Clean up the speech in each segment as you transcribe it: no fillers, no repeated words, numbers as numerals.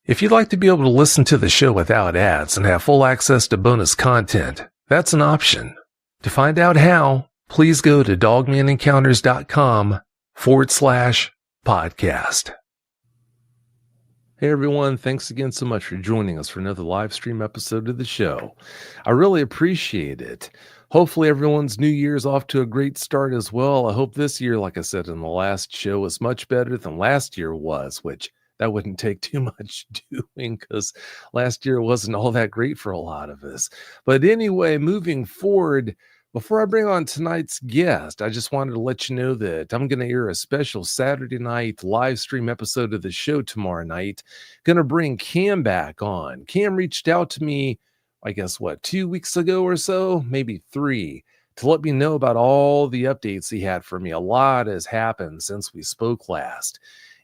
If you'd like to be able to listen to the show without ads and have full access to bonus content, that's an option. To find out how, please go to dogmanencounters.com/podcast. Hey everyone, thanks again so much for joining us for another live stream episode of the show. I really appreciate it. Hopefully everyone's New Year's off to a great start as well. I hope this year, like I said in the last show, is much better than last year was, which that wouldn't take too much doing because last year wasn't all that great for a lot of us. But anyway, moving forward, before I bring on tonight's guest, I just wanted to let you know that I'm going to air a special Saturday night live stream episode of the show tomorrow night. Going to bring Cam back on. Cam reached out to me, I guess, 2 weeks ago or so, maybe 3, to let me know about all the updates he had for me. A lot has happened since we spoke last.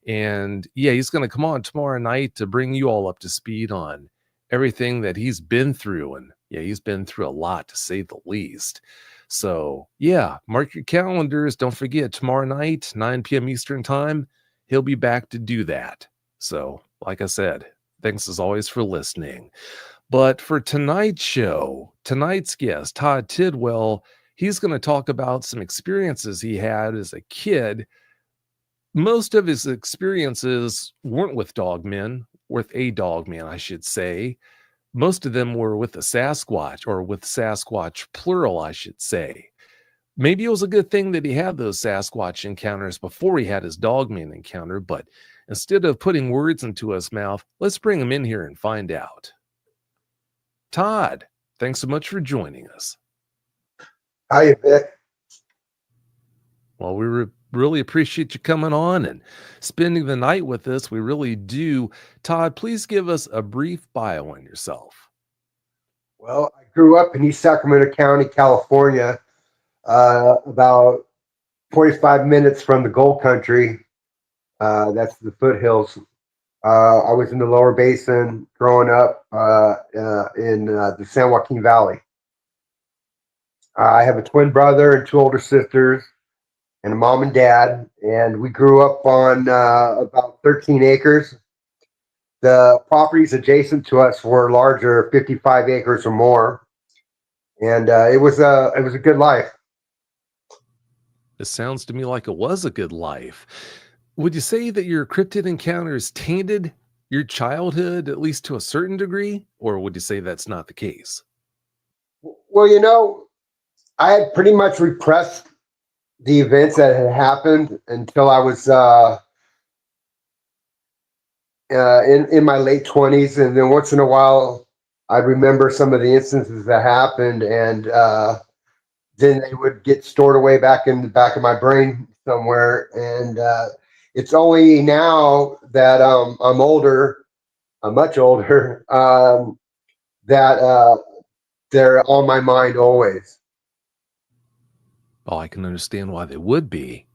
And yeah, he's going to come on tomorrow night to bring you all up to speed on everything that he's been through. And yeah, he's been through a lot, to say the least. So yeah, mark your calendars. Don't forget, tomorrow night, 9 p.m. Eastern time, he'll be back to do that. So like I said, thanks as always for listening. But for tonight's show, tonight's guest, Todd Tidwell, he's going to talk about some experiences he had as a kid. Most of his experiences weren't with dogmen, with a dogman, I should say. Most of them were with the Sasquatch, or with Sasquatch plural, I should say. Maybe it was a good thing that he had those Sasquatch encounters before he had his dogman encounter, but instead of putting words into his mouth, let's bring him in here and find out. Todd, thanks so much for joining us. Hi, Vic. Well, we really appreciate you coming on and spending the night with us. We really do. Todd, please give us a brief bio on yourself. Well, I grew up in East Sacramento County, California, about 45 minutes from the Gold Country. That's the foothills. I was in the Lower Basin growing up in the San Joaquin Valley. I have a twin brother and 2 older sisters, and a mom and dad, and we grew up on about 13 acres. The properties adjacent to us were larger, 55 acres or more, and it was a good life. It sounds to me like it was a good life. Would you say that your cryptid encounters tainted your childhood, at least to a certain degree, or would you say that's not the case? Well, I had pretty much repressed the events that had happened until I was in my late 20s, and then once in a while I'd remember some of the instances that happened, and then they would get stored away back in the back of my brain somewhere. And it's only now that I'm older, I'm much older, that they're on my mind always. Oh, I can understand why they would be.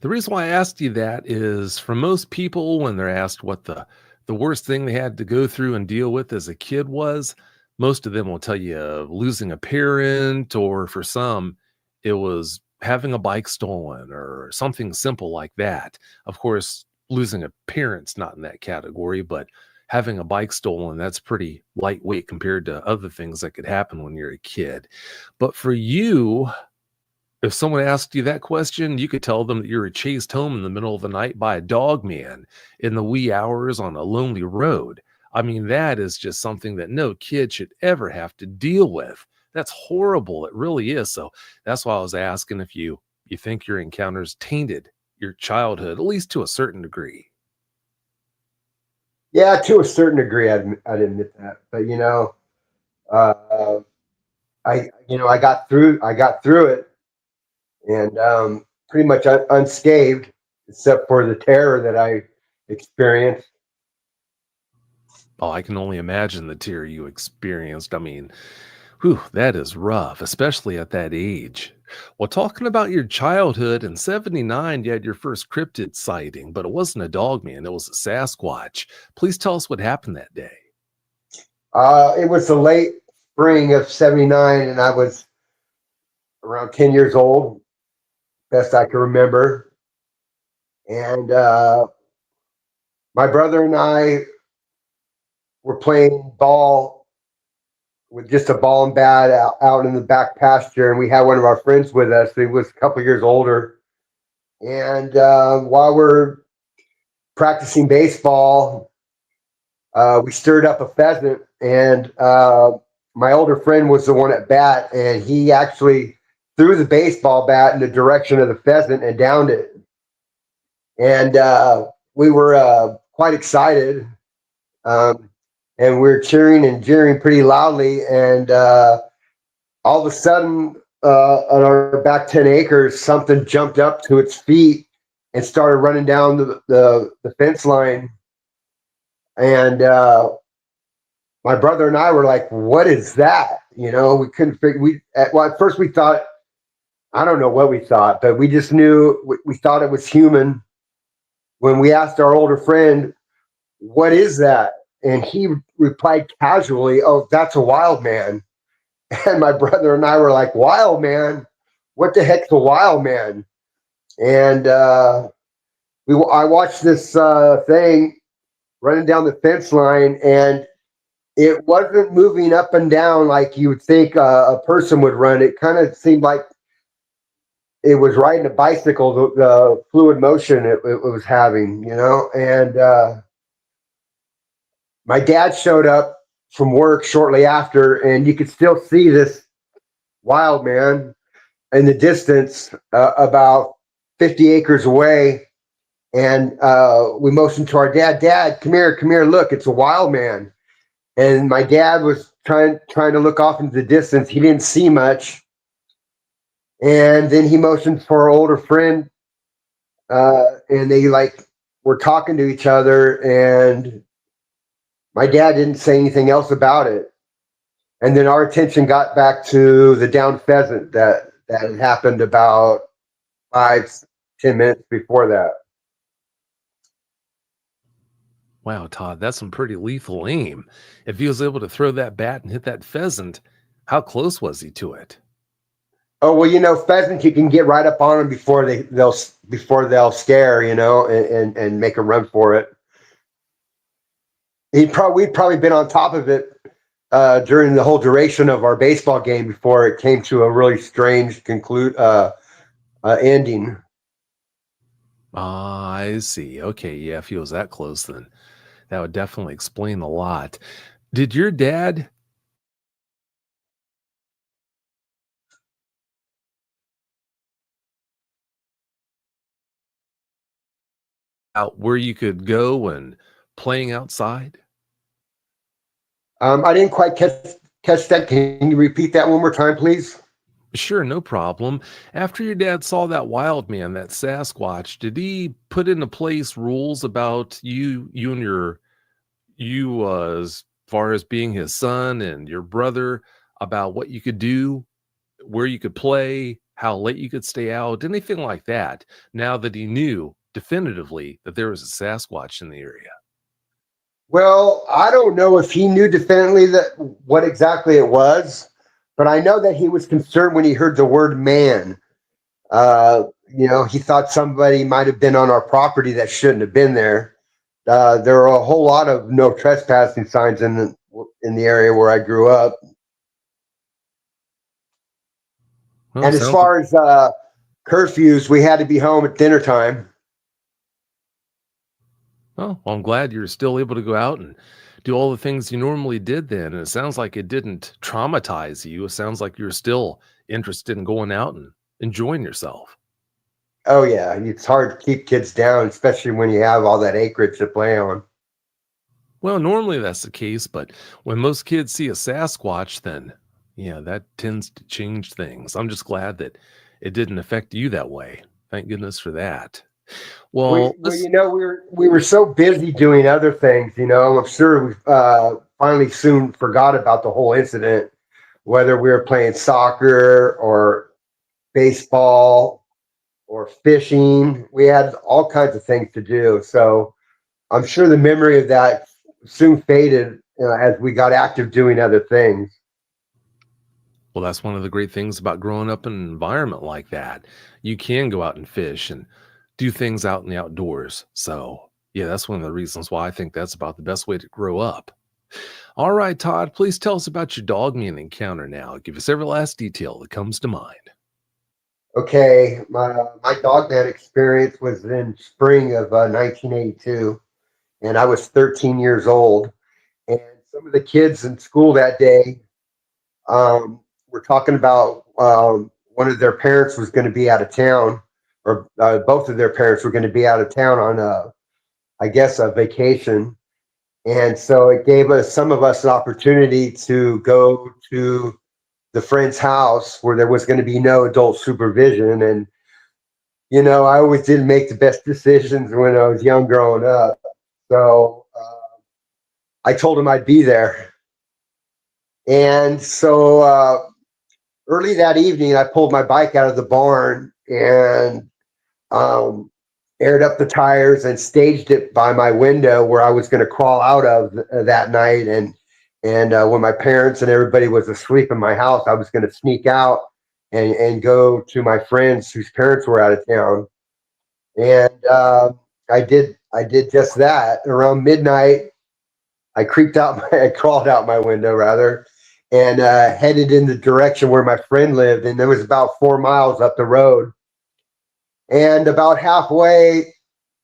The reason why I asked you that is, for most people, when they're asked what the worst thing they had to go through and deal with as a kid was, most of them will tell you losing a parent, or for some, it was having a bike stolen or something simple like that. Of course, losing a parent's not in that category, but having a bike stolen, that's pretty lightweight compared to other things that could happen when you're a kid. But for you, if someone asked you that question, you could tell them that you were chased home in the middle of the night by a dogman in the wee hours on a lonely road. I mean, that is just something that no kid should ever have to deal with. That's horrible. It really is. So that's why I was asking if you think your encounters tainted your childhood, at least to a certain degree. Yeah, to a certain degree, I'd admit that. But I got through it, and pretty much unscathed, except for the terror that I experienced. Oh, I can only imagine the terror you experienced. I mean, whew, that is rough, especially at that age. Well, talking about your childhood, in 79, you had your first cryptid sighting, but it wasn't a dogman, it was a Sasquatch. Please tell us what happened that day. It was the late spring of 79, and I was around 10 years old, best I can remember. And my brother and I were playing ball with just a ball and bat out in the back pasture, and we had one of our friends with us. He was a couple years older, and while we're practicing baseball, we stirred up a pheasant, and my older friend was the one at bat, and he actually threw the baseball bat in the direction of the pheasant and downed it. And we were quite excited, and we were cheering and jeering pretty loudly. And all of a sudden, on our back 10 acres, something jumped up to its feet and started running down the fence line. And my brother and I were like, "What is that?" You know, we couldn't figure. At first we thought, I don't know what we thought, but we just knew we thought it was human. When we asked our older friend, "What is that?" and he replied casually, "Oh, that's a wild man." And my brother and I were like, "Wild man? What the heck's a wild man?" And I watched this thing running down the fence line, and it wasn't moving up and down like you would think a person would run. It kind of seemed like it was riding a bicycle, the fluid motion it was having, you know. And my dad showed up from work shortly after, and you could still see this wild man in the distance, about 50 acres away. And we motioned to our dad, "Dad, come here, look, it's a wild man." And my dad was trying to look off into the distance. He didn't see much. And then he motioned for our older friend, and they were talking to each other. And my dad didn't say anything else about it. And then our attention got back to the downed pheasant that had happened about 5-10 minutes before that. Wow, Todd, that's some pretty lethal aim. If he was able to throw that bat and hit that pheasant, how close was he to it? Oh well, you know, pheasants, you can get right up on them before they'll scare, you know, and make a run for it. We'd probably been on top of it during the whole duration of our baseball game before it came to a really strange ending. Ah, I see. Okay, yeah, if he was that close, then that would definitely explain a lot. Did your dad out where you could go and playing outside? I didn't quite catch that. Can you repeat that one more time, please? Sure, no problem. After your dad saw that wild man, that Sasquatch, did he put into place rules about you as far as being his son and your brother about what you could do, where you could play, how late you could stay out, anything like that, now that he knew definitively that there was a Sasquatch in the area? Well, I don't know if he knew definitively that what exactly it was, but I know that he was concerned when he heard the word man. You know, he thought somebody might have been on our property that shouldn't have been there. There are a whole lot of no trespassing signs in the area where I grew up. Well, And as sounds far as curfews, we had to be home at dinner time. well, I'm glad you're still able to go out and do all the things you normally did then. And it sounds like it didn't traumatize you. It sounds like you're still interested in going out and enjoying yourself. Oh yeah, it's hard to keep kids down, especially when you have all that acreage to play on. Well, normally that's the case, but when most kids see a Sasquatch, then yeah, that tends to change things. I'm just glad that it didn't affect you that way. Thank goodness for that. Well, Well, let's you know, we were so busy doing other things. You know, I'm sure we finally soon forgot about the whole incident, whether we were playing soccer or baseball or fishing. We had all kinds of things to do. So I'm sure the memory of that soon faded as we got active doing other things. Well, that's one of the great things about growing up in an environment like that. You can go out and fish and do things out in the outdoors. So, yeah, that's one of the reasons why I think that's about the best way to grow up. All right, Todd, please tell us about your Dogman encounter now. Give us every last detail that comes to mind. Okay, my Dogman experience was in spring of 1982, and I was 13 years old. And some of the kids in school that day were talking about one of their parents was going to be out of town, or both of their parents were going to be out of town on I guess, a vacation. And so it gave some of us an opportunity to go to the friend's house where there was going to be no adult supervision. And, I always didn't make the best decisions when I was young growing up. So I told him I'd be there. And so early that evening, I pulled my bike out of the barn and um, aired up the tires and staged it by my window where I was going to crawl out of that night. And when my parents and everybody was asleep in my house, I was going to sneak out and go to my friends whose parents were out of town. And I did just that. Around midnight, I crawled out my window rather, and headed in the direction where my friend lived. And there was about 4 miles up the road. And about halfway,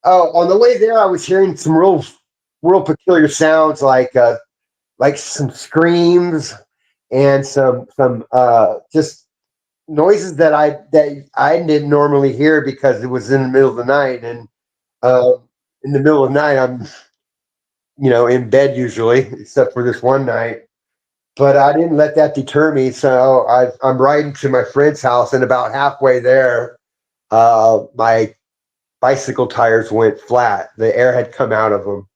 on the way there, I was hearing some real peculiar sounds like some screams and some just noises that I didn't normally hear because it was in the middle of the night. And uh, in the middle of the night, I'm in bed usually, except for this one night. But I didn't let that deter me. So I'm riding to my friend's house, and about halfway there, my bicycle tires went flat. The air had come out of them.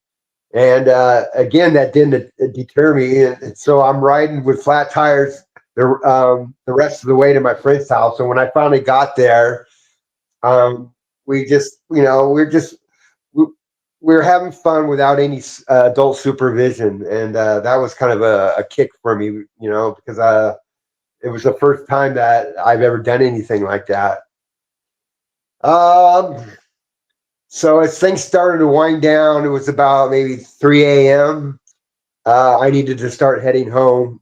And again, that didn't deter me. And so I'm riding with flat tires the rest of the way to my friend's house. And when I finally got there, we just, we were having fun without any adult supervision. And that was kind of a kick for me, because it was the first time that I've ever done anything like that. Um, So as things started to wind down, it was about maybe 3 a.m. I needed to start heading home.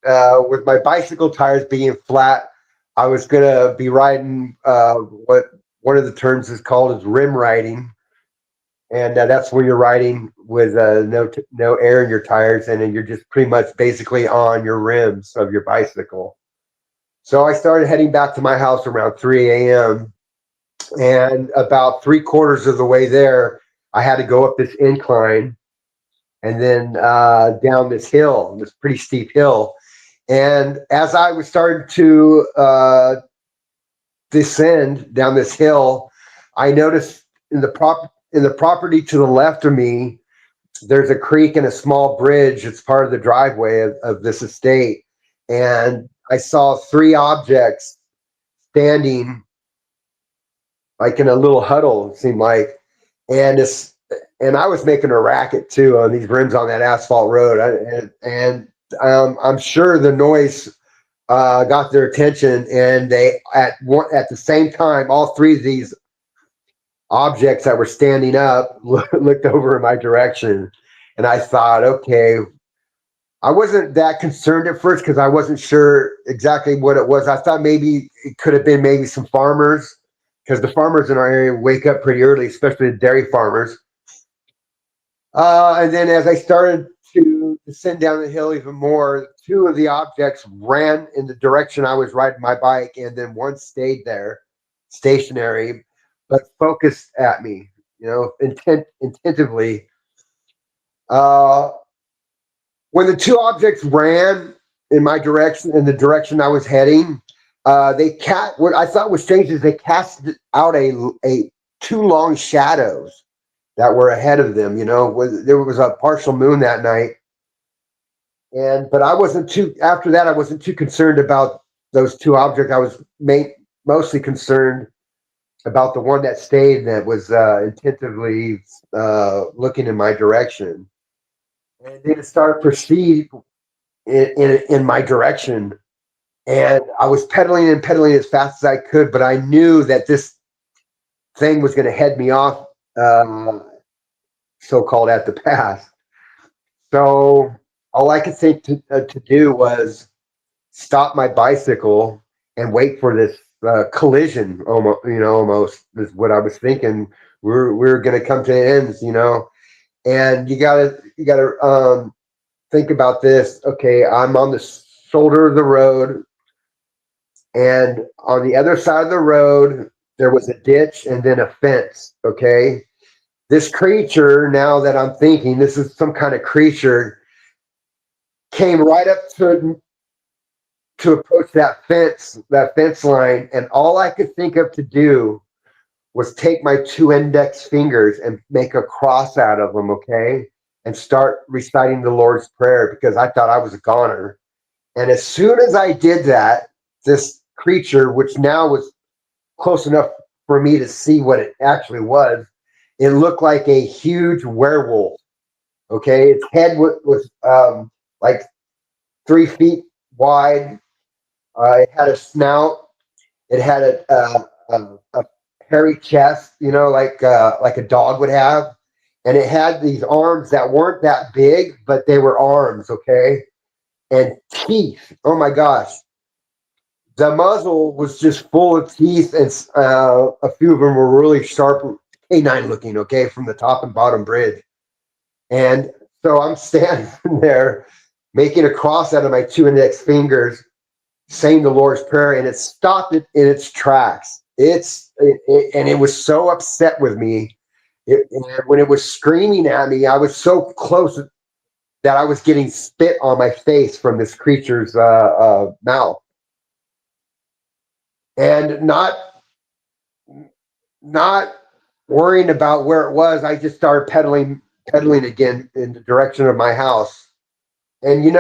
With my bicycle tires being flat, I was going to be riding what one of the terms is called is rim riding. And that's where you're riding with no air in your tires, and then you're just pretty much basically on your rims of your bicycle. So I started heading back to my house around 3 a.m. And about three-quarters of the way there, I had to go up this incline and then down this hill, this pretty steep hill. And as I was starting to descend down this hill, I noticed in the property to the left of me, there's a creek and a small bridge. It's part of the driveway of this estate. And I saw three objects standing like in a little huddle, it seemed like. And and I was making a racket too on these rims on that asphalt road. I'm sure the noise got their attention, and they at the same time, all three of these objects that were standing up looked over in my direction. And I thought, okay, I wasn't that concerned at first because I wasn't sure exactly what it was. I thought maybe it could have been maybe some farmers, because the farmers in our area wake up pretty early, especially the dairy farmers. And then as I started to descend down the hill even more, two of the objects ran in the direction I was riding my bike, and then one stayed there, stationary, but focused at me, intentively. When the two objects ran in my direction, in the direction I was heading, what I thought was strange is they cast out a two long shadows that were ahead of them. There was a partial moon that night, but I wasn't too. After that, I wasn't too concerned about those two objects. I was mostly concerned about the one that stayed, that was attentively looking in my direction, and then it started to proceed in my direction. And I was pedaling and pedaling as fast as I could, but I knew that this thing was going to head me off, so-called at the pass. So all I could think to do was stop my bicycle and wait for this collision. Almost is what I was thinking. We're going to come to ends, and you gotta think about this. Okay, I'm on the shoulder of the road, and on the other side of the road there was a ditch and then a fence. Okay, this creature, now that I'm thinking this is some kind of creature, came right up to approach that fence line, and all I could think of to do was take my two index fingers and make a cross out of them, okay, and start reciting the Lord's Prayer because I thought I was a goner. And as soon as I did that, this creature, which now was close enough for me to see what it actually was, it looked like a huge werewolf. Okay, its head was like 3 feet wide. It had a snout. It had a hairy chest, like a dog would have, and it had these arms that weren't that big, but they were arms, okay, and teeth. Oh my gosh, the muzzle was just full of teeth, and a few of them were really sharp, canine looking, okay, from the top and bottom bridge. And so I'm standing there making a cross out of my two index fingers, saying the Lord's Prayer, and it stopped it in its tracks. And it was so upset with me. And when it was screaming at me, I was so close that I was getting spit on my face from this creature's mouth, and not worrying about where it was. I just started pedaling again in the direction of my house. And you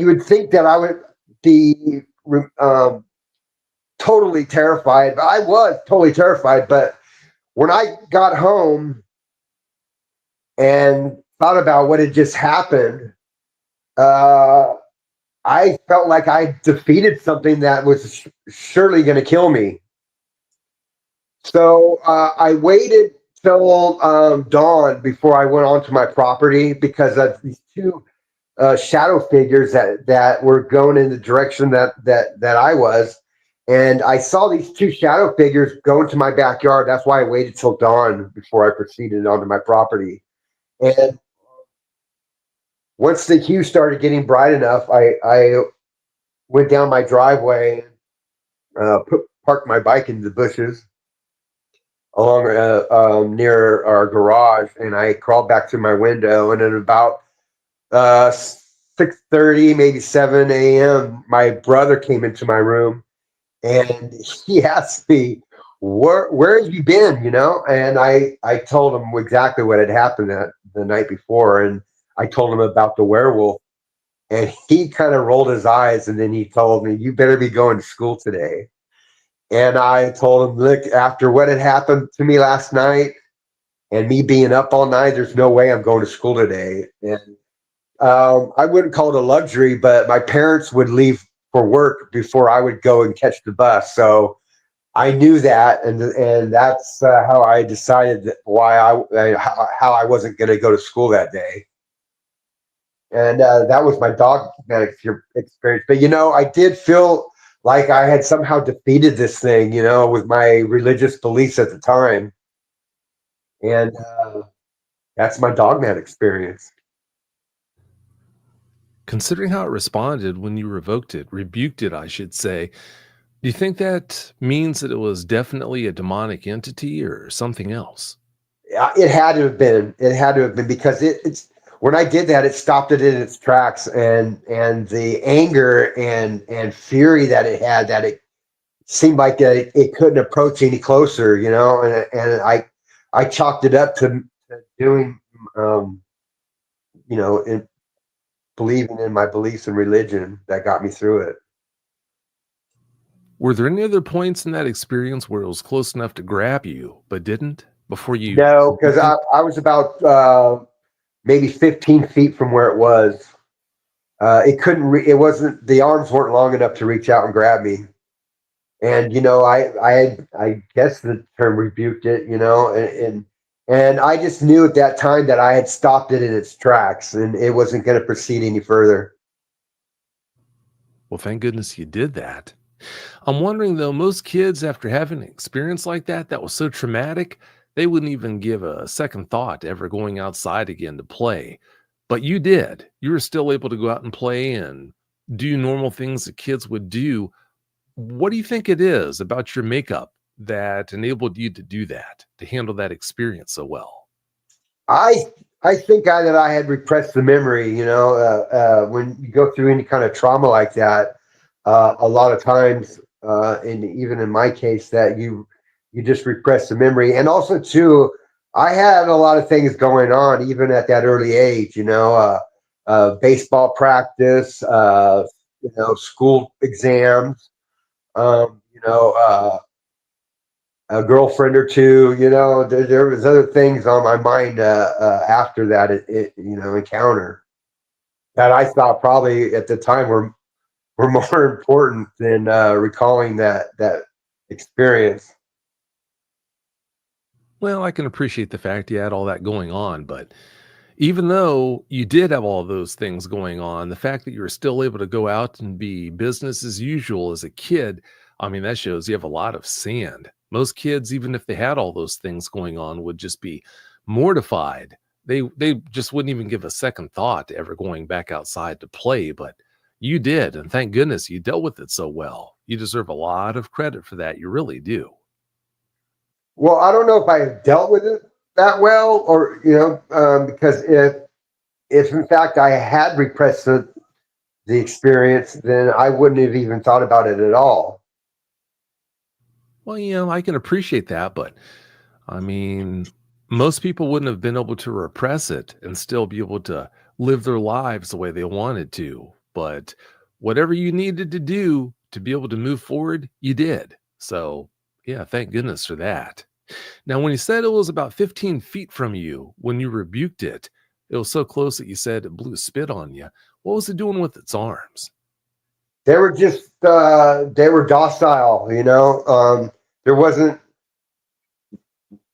would think that I would be totally terrified. I was totally terrified, but when I got home and thought about what had just happened, I felt like I defeated something that was surely going to kill me. So I waited till dawn before I went onto my property because of these two shadow figures that were going in the direction that I was. And I saw these two shadow figures go into my backyard. That's why I waited till dawn before I proceeded onto my property. And once the hue started getting bright enough, I went down my driveway, parked my bike in the bushes along near our garage, and I crawled back to my window. And at about 6:30, maybe 7 a.m., my brother came into my room, and he asked me, where have you been, and I told him exactly what had happened the night before, and I told him about the werewolf, and he kind of rolled his eyes, and then he told me, you better be going to school today. And I told him, look, after what had happened to me last night and me being up all night, there's no way I'm going to school today. And I wouldn't call it a luxury, but my parents would leave for work before I would go and catch the bus. So I knew that, and that's how I decided how I wasn't going to go to school that day. And that was my dogmatic experience. But I did feel like I had somehow defeated this thing, with my religious beliefs at the time. And that's my dogman experience. Considering how it responded when you rebuked it, I should say, do you think that means that it was definitely a demonic entity or something else? It had to have been. It had to have been because it's when I did that, it stopped it in its tracks, and the anger and fury that it had, that it seemed like it couldn't approach any closer, and I chalked it up to doing, in believing in my beliefs and religion that got me through it. Were there any other points in that experience where it was close enough to grab you, but didn't before you? No, because I was about maybe 15 feet from where it was. It couldn't. It wasn't. The arms weren't long enough to reach out and grab me. And I guess the term rebuked it. And And I just knew at that time that I had stopped it in its tracks and it wasn't going to proceed any further. Well, thank goodness you did that. I'm wondering though, most kids, after having an experience like that was so traumatic, they wouldn't even give a second thought to ever going outside again to play. But you did. You were still able to go out and play and do normal things that kids would do. What do you think it is about your makeup that enabled you to do that, to handle that experience so well? I I think that I had repressed the memory. When you go through any kind of trauma like that, a lot of times, and even in my case, that you just repress the memory. And also, too, I had a lot of things going on even at that early age. Baseball practice, school exams, um, you know, uh, a girlfriend or two. There was other things on my mind after that encounter that I thought probably at the time were more important than recalling that experience. Well, I can appreciate the fact you had all that going on, but even though you did have all those things going on, the fact that you were still able to go out and be business as usual as a kid, I mean, that shows you have a lot of sand. Most kids, even if they had all those things going on, would just be mortified. They just wouldn't even give a second thought to ever going back outside to play, but you did, and thank goodness you dealt with it so well. You deserve a lot of credit for that. You really do. Well, I don't know if I dealt with it that well, or because if in fact I had repressed the experience, then I wouldn't have even thought about it at all. Well, I can appreciate that, but I mean, most people wouldn't have been able to repress it and still be able to live their lives the way they wanted to. But whatever you needed to do to be able to move forward, you did. So, yeah, thank goodness for that. Now, when you said it was about 15 feet from you when you rebuked it, it was so close that you said it blew spit on you. What was it doing with its arms? They were docile. There wasn't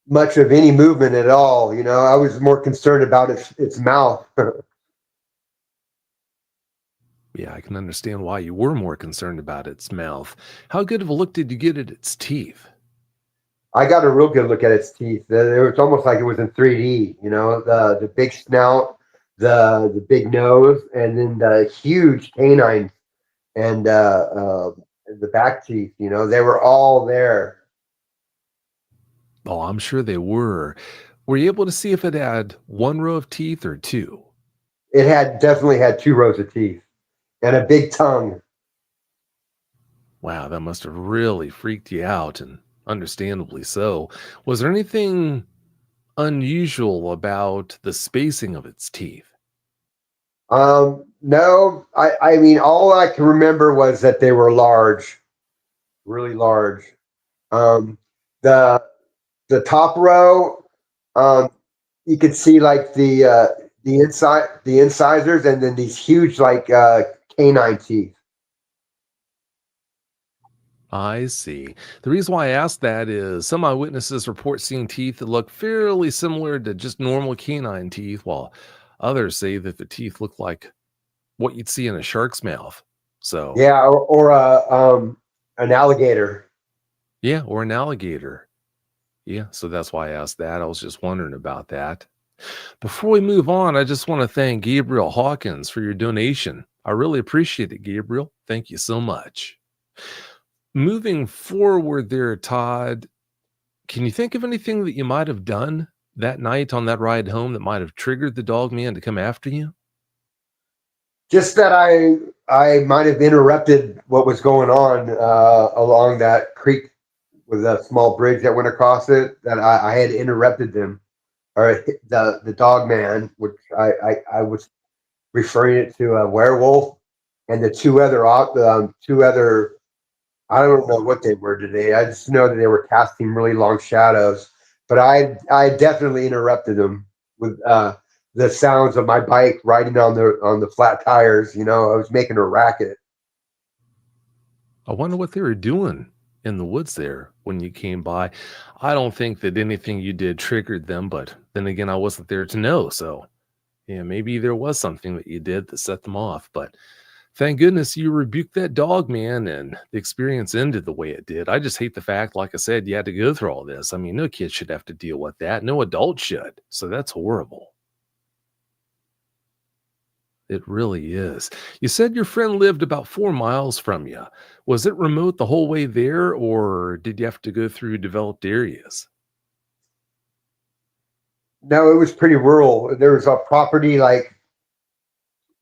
much of any movement at all. I was more concerned about its mouth. Yeah, I can understand why you were more concerned about its mouth. How good of a look did you get at its teeth? I got a real good look at its teeth. It was almost like it was in 3D. The big snout, the big nose, and then the huge canines and the back teeth. They were all there. Oh, I'm sure they were. Were you able to see if it had one row of teeth or two? It had definitely had two rows of teeth and a big tongue. Wow, that must have really freaked you out, and understandably so. Was there anything unusual about the spacing of its teeth? No, I mean, all I can remember was that they were large, really large. Um, the the top row, um, you could see like the incisors, and then these huge like canine teeth. I see. The reason why I asked that is some eyewitnesses report seeing teeth that look fairly similar to just normal canine teeth, while others say that the teeth look like what you'd see in a shark's mouth. So, Yeah, or an alligator. yeah, or an alligator. Yeah, so that's why I asked that. I was just wondering about that. Before we move on, I just want to thank Gabriel Hawkins for your donation. I really appreciate it, Gabriel. Thank you so much. Moving forward there, Todd, can you think of anything that you might have done that night on that ride home that might have triggered the dog man to come after you? Just that I might have interrupted what was going on along that creek with a small bridge that went across it. That I had interrupted them, or the dog man, which I was referring it to a werewolf, and the two other, I don't know what they were today. I just know that they were casting really long shadows. But I definitely interrupted them with the sounds of my bike riding on the flat tires. I was making a racket. I wonder what they were doing. in the woods there when you came by. I don't think that anything you did triggered them, but then again, I wasn't there to know. So, yeah, maybe there was something that you did that set them off. But thank goodness you rebuked that dog, man, and the experience ended the way it did. I just hate the fact, like I said, you had to go through all this. I mean, no kid should have to deal with that. No adult should. So that's horrible. It really is. You said your friend lived about 4 miles from you. Was it remote the whole way there, or did you have to go through developed areas? No, it was pretty rural. There was a property like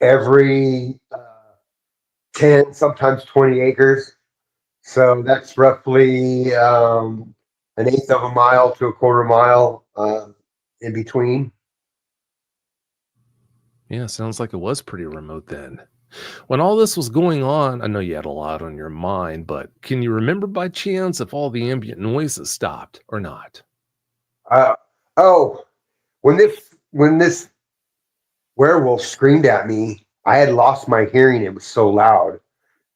every 10, sometimes 20 acres. So that's roughly an eighth of a mile to a quarter mile in between. Yeah, sounds like it was pretty remote then. When all this was going on, I know you had a lot on your mind, but can you remember by chance if all the ambient noises stopped or not? Uh, oh, when this werewolf screamed at me, I had lost my hearing. It was so loud.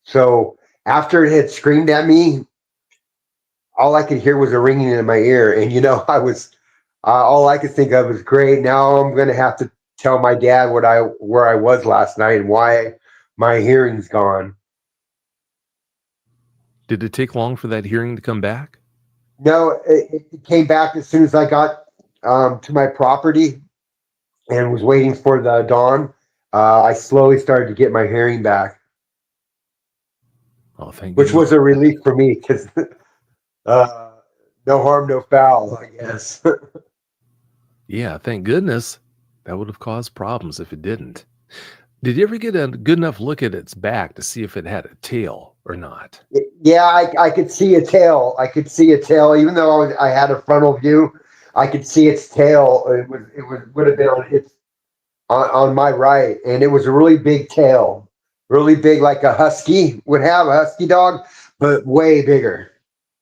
So after it had screamed at me, all I could hear was a ringing in my ear, and I was all I could think of was great. Now I'm going to have to tell my dad where I was last night and why my hearing's gone. Did it take long for that hearing to come back? No, it came back as soon as I got to my property and was waiting for the dawn. I slowly started to get my hearing back, Oh, thank which goodness. was a relief for me because uh, no harm, no foul, I guess. Yeah, thank goodness. That would have caused problems if it didn't. Did you ever get a good enough look at its back to see if it had a tail or not? Yeah, I could see a tail. I could see a tail, even though I had a frontal view. I could see its tail. Would have been on my right, and it was a really big tail, really big, like a husky would have, a husky dog, but way bigger,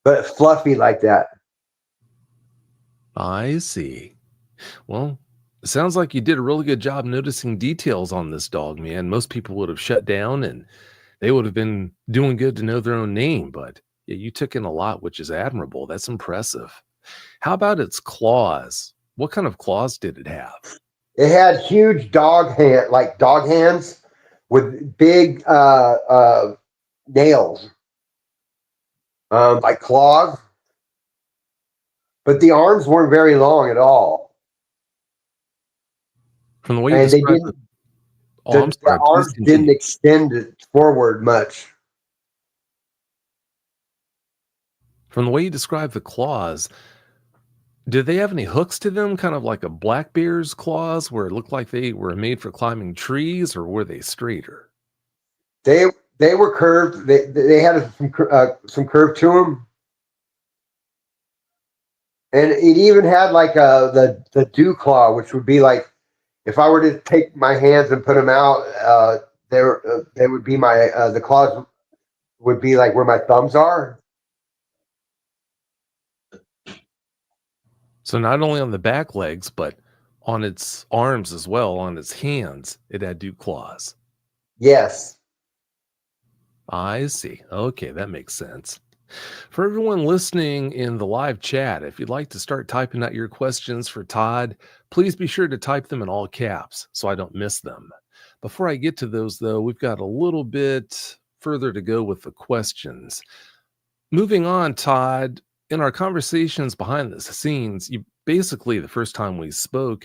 but fluffy like that. I see. Well, it sounds like you did a really good job noticing details on this dog, man. Most people would have shut down and they would have been doing good to know their own name, but yeah, you took in a lot, which is admirable. That's impressive. How about its claws? What kind of claws did it have? It had huge dog hands with big nails, like claws, but the arms weren't very long at all, From the way you and they described it. didn't. Oh, I'm The sorry. Please arms didn't continue. extend it forward much. From the way you described the claws, did they have any hooks to them, kind of like a black bear's claws, where it looked like they were made for climbing trees, or were they straighter? They they were curved. They had some curve to them, and it even had like the dew claw, which would be like if I were to take my hands and put them out, they would be the claws would be like where my thumbs are. So not only on the back legs, but on its arms as well, on its hands, it had dew claws. Yes. I see. Okay, that makes sense. For everyone listening in the live chat, if you'd like to start typing out your questions for Todd, please be sure to type them in all caps so I don't miss them. Before I get to those, though, we've got a little bit further to go with the questions. Moving on, Todd, in our conversations behind the scenes, you basically, the first time we spoke,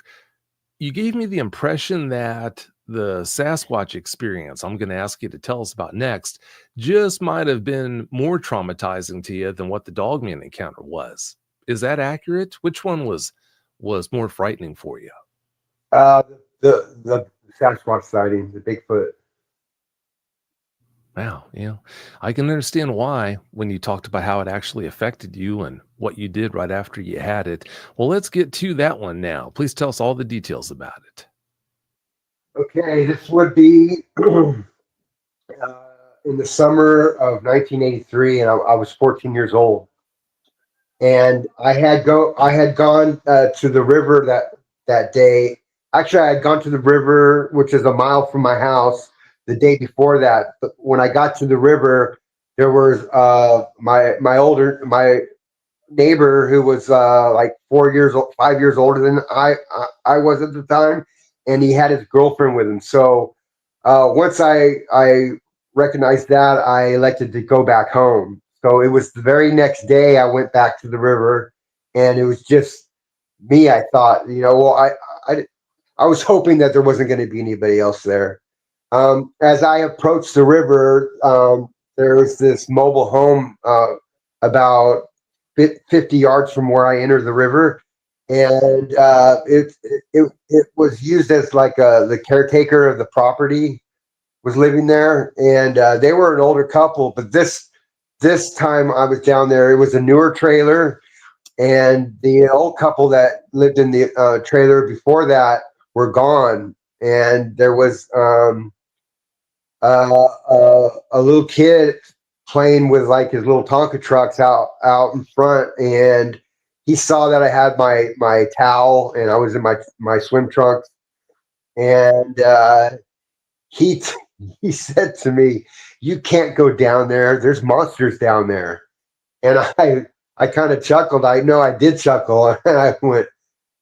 you gave me the impression that the Sasquatch experience I'm going to ask you to tell us about next just might have been more traumatizing to you than what the Dogman encounter was. Is that accurate? Which one was more frightening for you? Uh, the Sasquatch sighting, the Bigfoot. Wow, yeah. I can understand why when you talked about how it actually affected you and what you did right after you had it. Well, let's get to that one now. Please tell us all the details about it. Okay, this would be in the summer of 1983, and I was 14 years old. And I had gone to the river that day. Actually, I had gone to the river, which is a mile from my house, the day before that. But when I got to the river, There was my neighbor who was like 4 years old, 5 years older than I was at the time, and he had his girlfriend with him. So once I recognized that, I elected to go back home. So it was the very next day I went back to the river, and it was just me. I thought, well, I I was hoping that there wasn't going to be anybody else there. As I approached the river, there was this mobile home about 50 yards from where I entered the river, and it was used as like the caretaker of the property was living there, and they were an older couple. But this time I was down there, it was a newer trailer, and the old couple that lived in the trailer before that were gone, and there was a little kid playing with like his little Tonka trucks out in front, and he saw that I had my towel and I was in my swim trunks, and he he said to me, "You can't go down there. There's monsters down there." And I kind of chuckled. I know I did chuckle, and I went,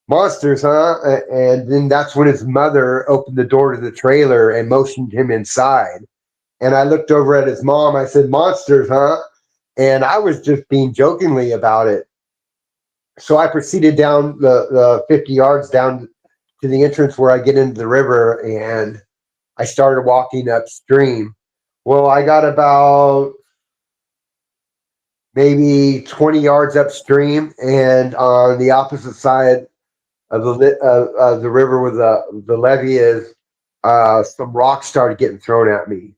"Monsters, huh?" And then that's when his mother opened the door to the trailer and motioned him inside. And I looked over at his mom. I said, "Monsters, huh?" And I was just being jokingly about it. So I proceeded down the 50 yards down to the entrance where I get into the river, and I started walking upstream. Well, I got about maybe 20 yards upstream, and on the opposite side of the river where the levee is, some rocks started getting thrown at me,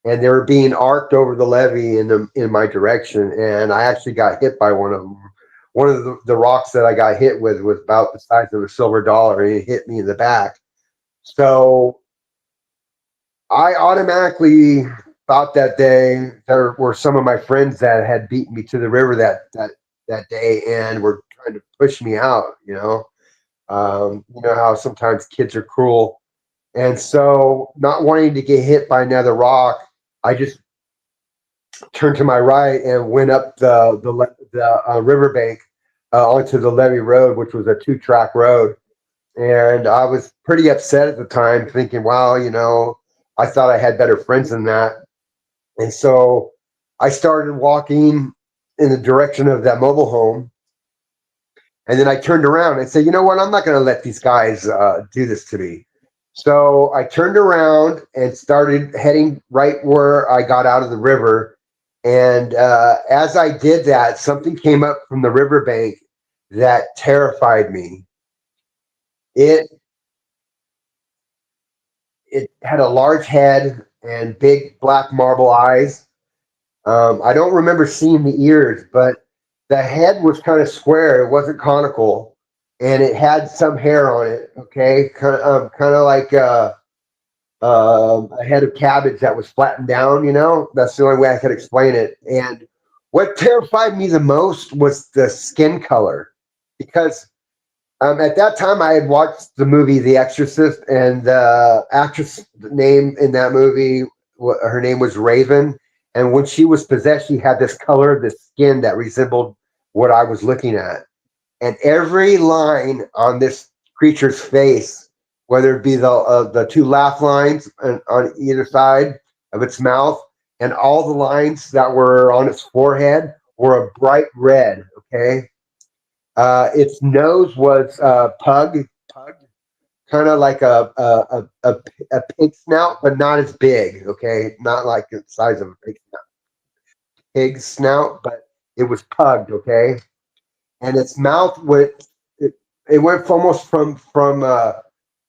and they were being arced over the levee in my direction, and I actually got hit by one of them. One of the rocks that I got hit with was about the size of a silver dollar, and it hit me in the back. So I automatically thought that day there were some of my friends that had beaten me to the river that day and were trying to push me out. You know how sometimes kids are cruel, and so not wanting to get hit by another rock, I just turned to my right and went up the riverbank onto the levee road, which was a 2-track road. And I was pretty upset at the time, thinking, "Wow, I thought I had better friends than that." And so I started walking in the direction of that mobile home. And then I turned around and said, "You know what? I'm not going to let these guys do this to me." So I turned around and started heading right where I got out of the river. And as I did that, something came up from the riverbank that terrified me. It it had a large head and big black marble eyes. I don't remember seeing the ears, but the head was kind of square. It wasn't conical, and it had some hair on it. Okay, kind of like a head of cabbage that was flattened down. That's the only way I could explain it. And what terrified me the most was the skin color, because at that time I had watched the movie The Exorcist, and the actress name in that movie, her name was Raven. And when she was possessed, she had this color of the skin that resembled what I was looking at. And every line on this creature's face, whether it be the two laugh lines on either side of its mouth, and all the lines that were on its forehead were a bright red. Okay, its nose was pug, kind of like a pig snout, but not as big. Okay, not like the size of a pig snout, but it was pugged. Okay, and its mouth it went almost from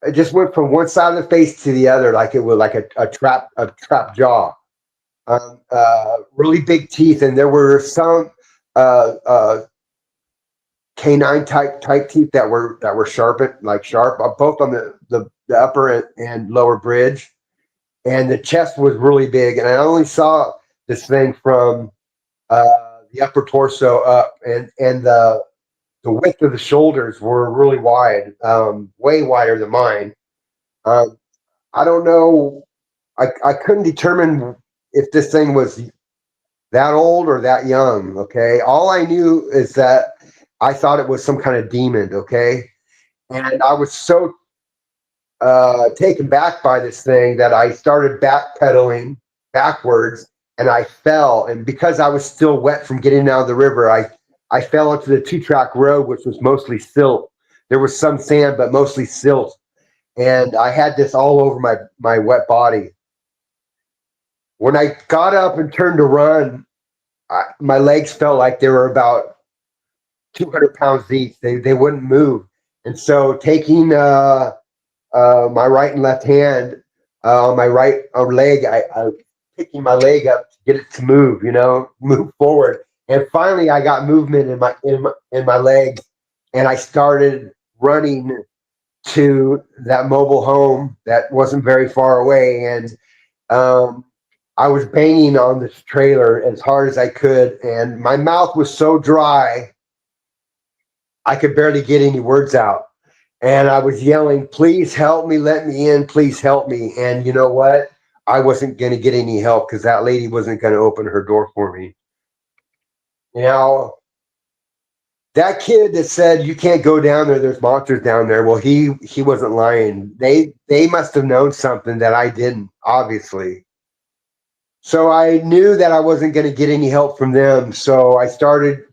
it just went from one side of the face to the other, like it was like a trap jaw. Really big teeth, and there were some uh, uh, canine type teeth that were sharpened, like sharp, both on the upper and lower bridge, and the chest was really big. And I only saw this thing from the upper torso up, and the width of the shoulders were really wide, way wider than mine. Um, I don't know. I couldn't determine if this thing was that old or that young. Okay. All I knew is that I thought it was some kind of demon. Okay. And I was so taken back by this thing that I started backpedaling backwards and I fell. And because I was still wet from getting out of the river, I fell into the 2-track road, which was mostly silt. There was some sand, but mostly silt. And I had this all over my wet body. When I got up and turned to run, my legs felt like they were about 200 pounds each. They wouldn't move. And so taking my right and left hand on my right leg, I picking my leg up to get it to move, move forward. And finally, I got movement in my legs, and I started running to that mobile home that wasn't very far away. And I was banging on this trailer as hard as I could, and my mouth was so dry, I could barely get any words out. And I was yelling, please help me, let me in, please help me. And you know what? I wasn't going to get any help because that lady wasn't going to open her door for me. Now, that kid that said you can't go down there, there's monsters down there. Well, he wasn't lying. They must have known something that I didn't, obviously. So I knew that I wasn't going to get any help from them. So I started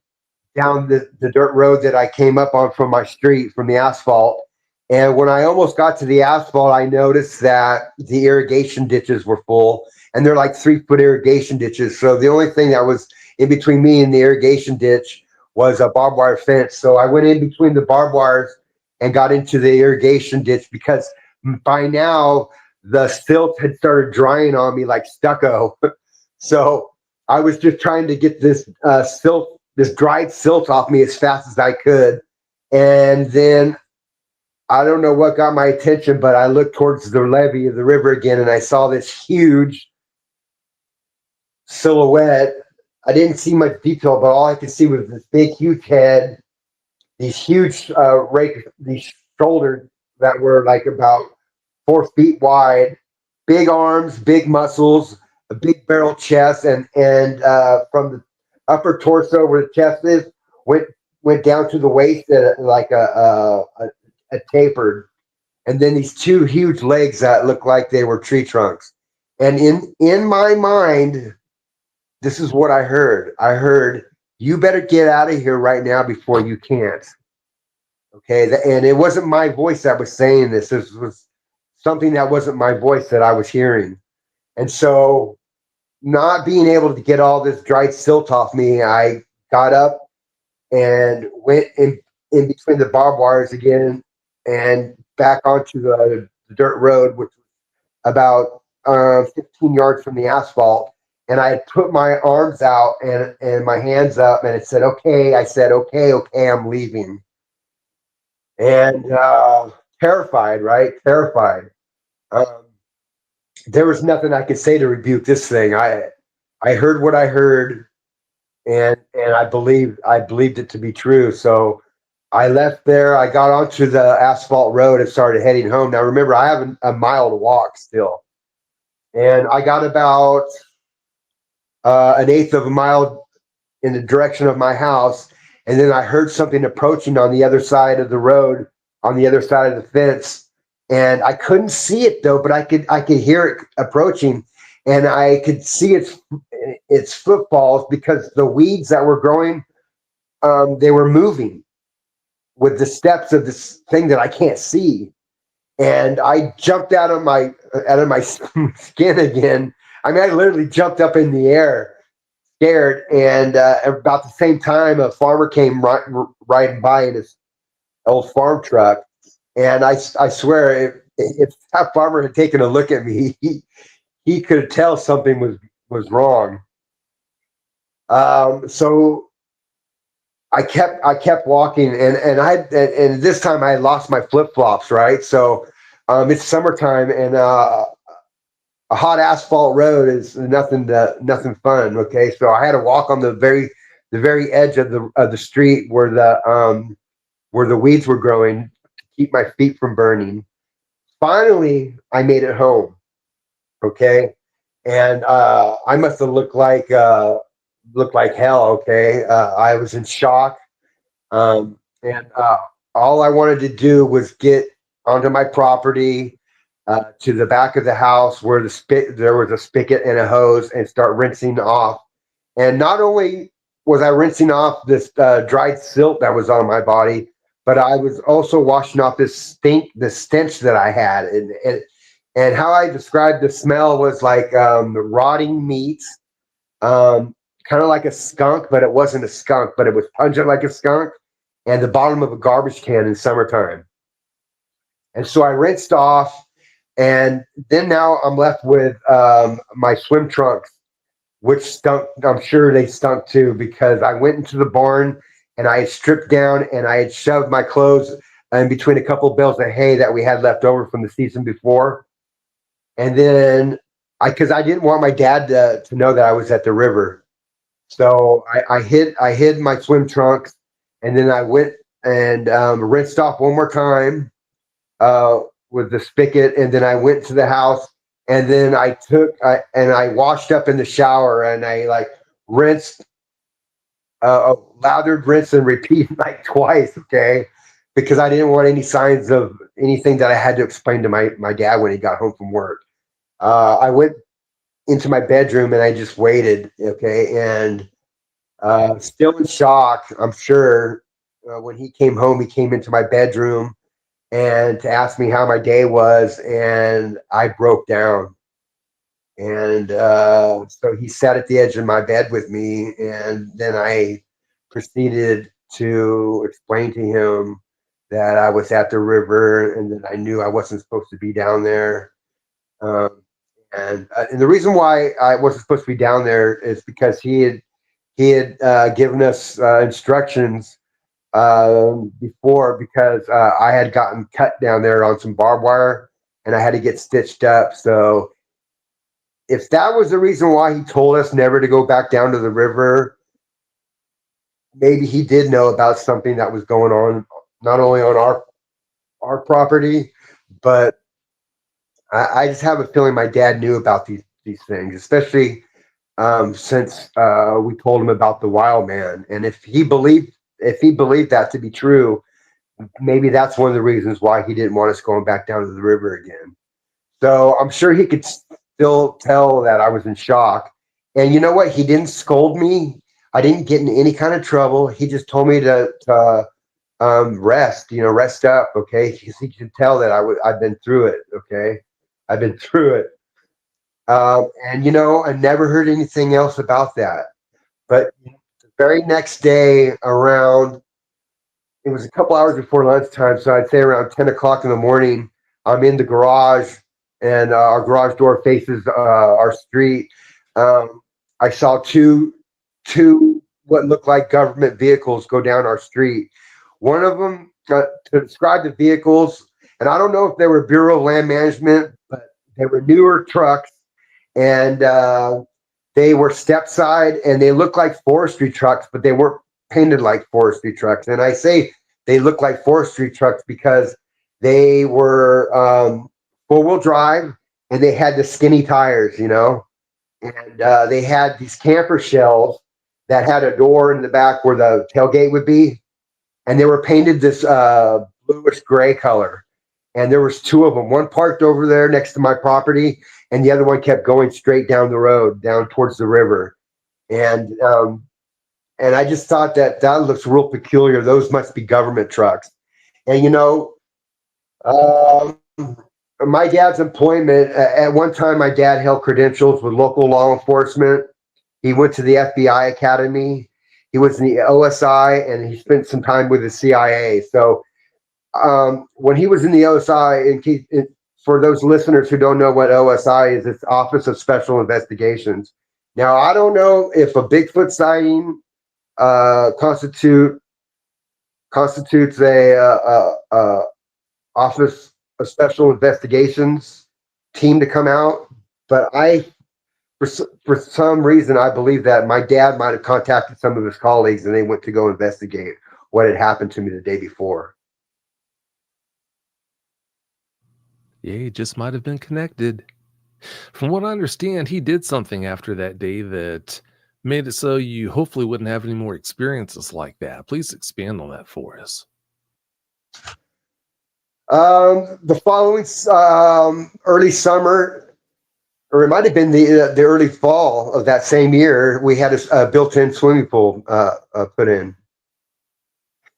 down the dirt road that I came up on from my street, from the asphalt. And when I almost got to the asphalt, I noticed that the irrigation ditches were full, and they're like 3-foot irrigation ditches. So the only thing that was in between me and the irrigation ditch was a barbed wire fence. So I went in between the barbed wires and got into the irrigation ditch because by now the silt had started drying on me like stucco. So I was just trying to get this this dried silt off me as fast as I could. And then I don't know what got my attention, but I looked towards the levee of the river again, and I saw this huge silhouette. I didn't see much detail, but all I could see was this big, huge head, these huge these shoulders that were like about 4 feet wide, big arms, big muscles, a big barrel chest, and from the upper torso where the chest is went down to the waist like a tapered, and then these 2 huge legs that looked like they were tree trunks. And in my mind, this is what I heard. I heard, you better get out of here right now before you can't. Okay, and it wasn't my voice that was saying this. This was something that wasn't my voice that I was hearing. And so, not being able to get all this dried silt off me, I got up and went in between the barbed wires again and back onto the dirt road, which was about 15 yards from the asphalt. And I had put my arms out and my hands up, and it said, okay. I said, okay, I'm leaving. And terrified, right? Terrified. There was nothing I could say to rebuke this thing. I heard what I heard, and I believed it to be true. So I left there. I got onto the asphalt road and started heading home. Now remember, I have a mile to walk still, and I got about an eighth of a mile in the direction of my house, and then I heard something approaching on the other side of the road, on the other side of the fence, and I couldn't see it though, but I could hear it approaching, and I could see its footfalls because the weeds that were growing, they were moving with the steps of this thing that I can't see. And I jumped out of my skin again. I mean, I literally jumped up in the air, scared. And about the same time, a farmer came riding by in his old farm truck. And I swear, if that farmer had taken a look at me, he could tell something was wrong. So I kept walking, and this time I lost my flip flops, right? So it's summertime, and a hot asphalt road is nothing fun. Okay, so I had to walk on the very edge of the street where the weeds were growing to keep my feet from burning. Finally, I made it home. Okay, and I must have looked like looked like hell. Okay, I was in shock, and all I wanted to do was get onto my property, to the back of the house where there was a spigot and a hose, and start rinsing off. And not only was I rinsing off this dried silt that was on my body, but I was also washing off this stench that I had. And how I described the smell was like rotting meat, kind of like a skunk, but it wasn't a skunk, but it was pungent like a skunk, and the bottom of a garbage can in summertime. And so I rinsed off, and then now I'm left with my swim trunks, which stunk. I'm sure they stunk too, because I went into the barn and I had stripped down and I had shoved my clothes in between a couple of bales of hay that we had left over from the season before. And then because I didn't want my dad to know that I was at the river. So I hid my swim trunks, and then I went and rinsed off one more time uh, with the spigot, and then I went to the house, and then and I washed up in the shower, and I like rinsed, lathered, rinse, and repeat like twice, okay, because I didn't want any signs of anything that I had to explain to my dad when he got home from work. I went into my bedroom and I just waited, okay, and still in shock, I'm sure. When he came home, he came into my bedroom and to ask me how my day was, and I broke down. And so he sat at the edge of my bed with me, and then I proceeded to explain to him that I was at the river and that I knew I wasn't supposed to be down there. Um, and the reason why I wasn't supposed to be down there is because he had given us instructions before, because I had gotten cut down there on some barbed wire and I had to get stitched up. So if that was the reason why he told us never to go back down to the river, maybe he did know about something that was going on, not only on our property, but I just have a feeling my dad knew about these things, especially since we told him about the wild man. And if he believed that to be true, maybe that's one of the reasons why he didn't want us going back down to the river again. So I'm sure he could still tell that I was in shock. And you know what? He didn't scold me. I didn't get in any kind of trouble. He just told me to rest, rest up. Okay. He could tell that I've been through it. Okay. I've been through it. And, I never heard anything else about that. But the very next day, it was a couple hours before lunchtime, so I'd say around 10 o'clock in the morning, I'm in the garage, and our garage door faces our street. Um, I saw two what looked like government vehicles go down our street. One of them, to describe the vehicles, and I don't know if they were Bureau of Land Management, but they were newer trucks, and they were step side, and they looked like forestry trucks, but they weren't painted like forestry trucks. And I say they looked like forestry trucks because they were four-wheel drive, and they had the skinny tires. And they had these camper shells that had a door in the back where the tailgate would be, and they were painted this bluish gray color. And there was two of them, one parked over there next to my property, and the other one kept going straight down the road, down towards the river. And I just thought that looks real peculiar. Those must be government trucks. And um, my dad's employment, at one time, my dad held credentials with local law enforcement. He went to the FBI Academy. He was in the OSI, and he spent some time with the CIA. So when he was in the OSI, for those listeners who don't know what OSI is, it's Office of Special Investigations. Now, I don't know if a Bigfoot sighting uh, constitute constitutes a Office of Special Investigations team to come out, but for some reason, I believe that my dad might have contacted some of his colleagues, and they went to go investigate what had happened to me the day before. Yeah, he just might have been connected. From what I understand, he did something after that day that made it so you hopefully wouldn't have any more experiences like that? Please expand on that for us. The following early summer, or it might have been the early fall of that same year, we had a built-in swimming pool put in,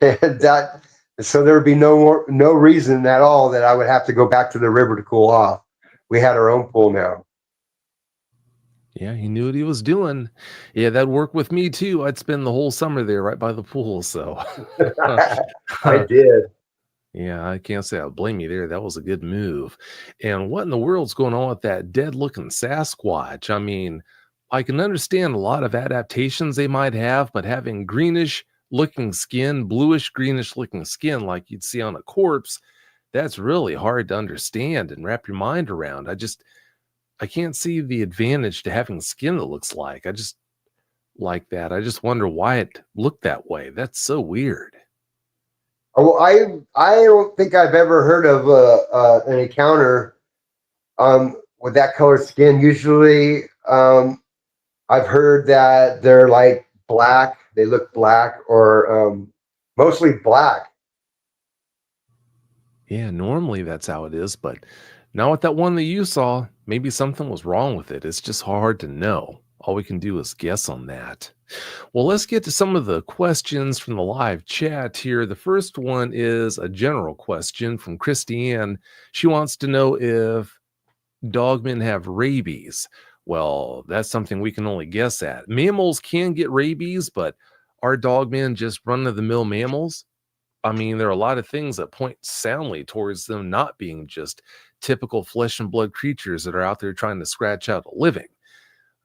and that so there would be no reason at all that I would have to go back to the river to cool off. We had our own pool now. Yeah, he knew what he was doing. Yeah, that'd work with me too. I'd spend the whole summer there right by the pool. So, I did. yeah, I can't say I blame you there. That was a good move. And what in the world's going on with that dead looking Sasquatch? I mean, I can understand a lot of adaptations they might have, but having greenish looking skin, bluish greenish looking skin like you'd see on a corpse, that's really hard to understand and wrap your mind around. I can't see the advantage to having skin that looks I just like that. I just wonder why it looked that way. That's so weird. Oh, I don't think I've ever heard of an encounter with that color skin. Usually, I've heard that they're like black. They look black or mostly black. Yeah, normally that's how it is, but not with that one that you saw. Maybe something was wrong with it. It's just hard to know. All we can do is guess on that. Well, let's get to some of the questions from the live chat here. The first one is a general question from Christiane. She wants to know if dogmen have rabies. Well, that's something we can only guess at. Mammals can get rabies, but are dogmen just run-of-the-mill mammals? I mean, there are a lot of things that point soundly towards them not being just typical flesh and blood creatures that are out there trying to scratch out a living.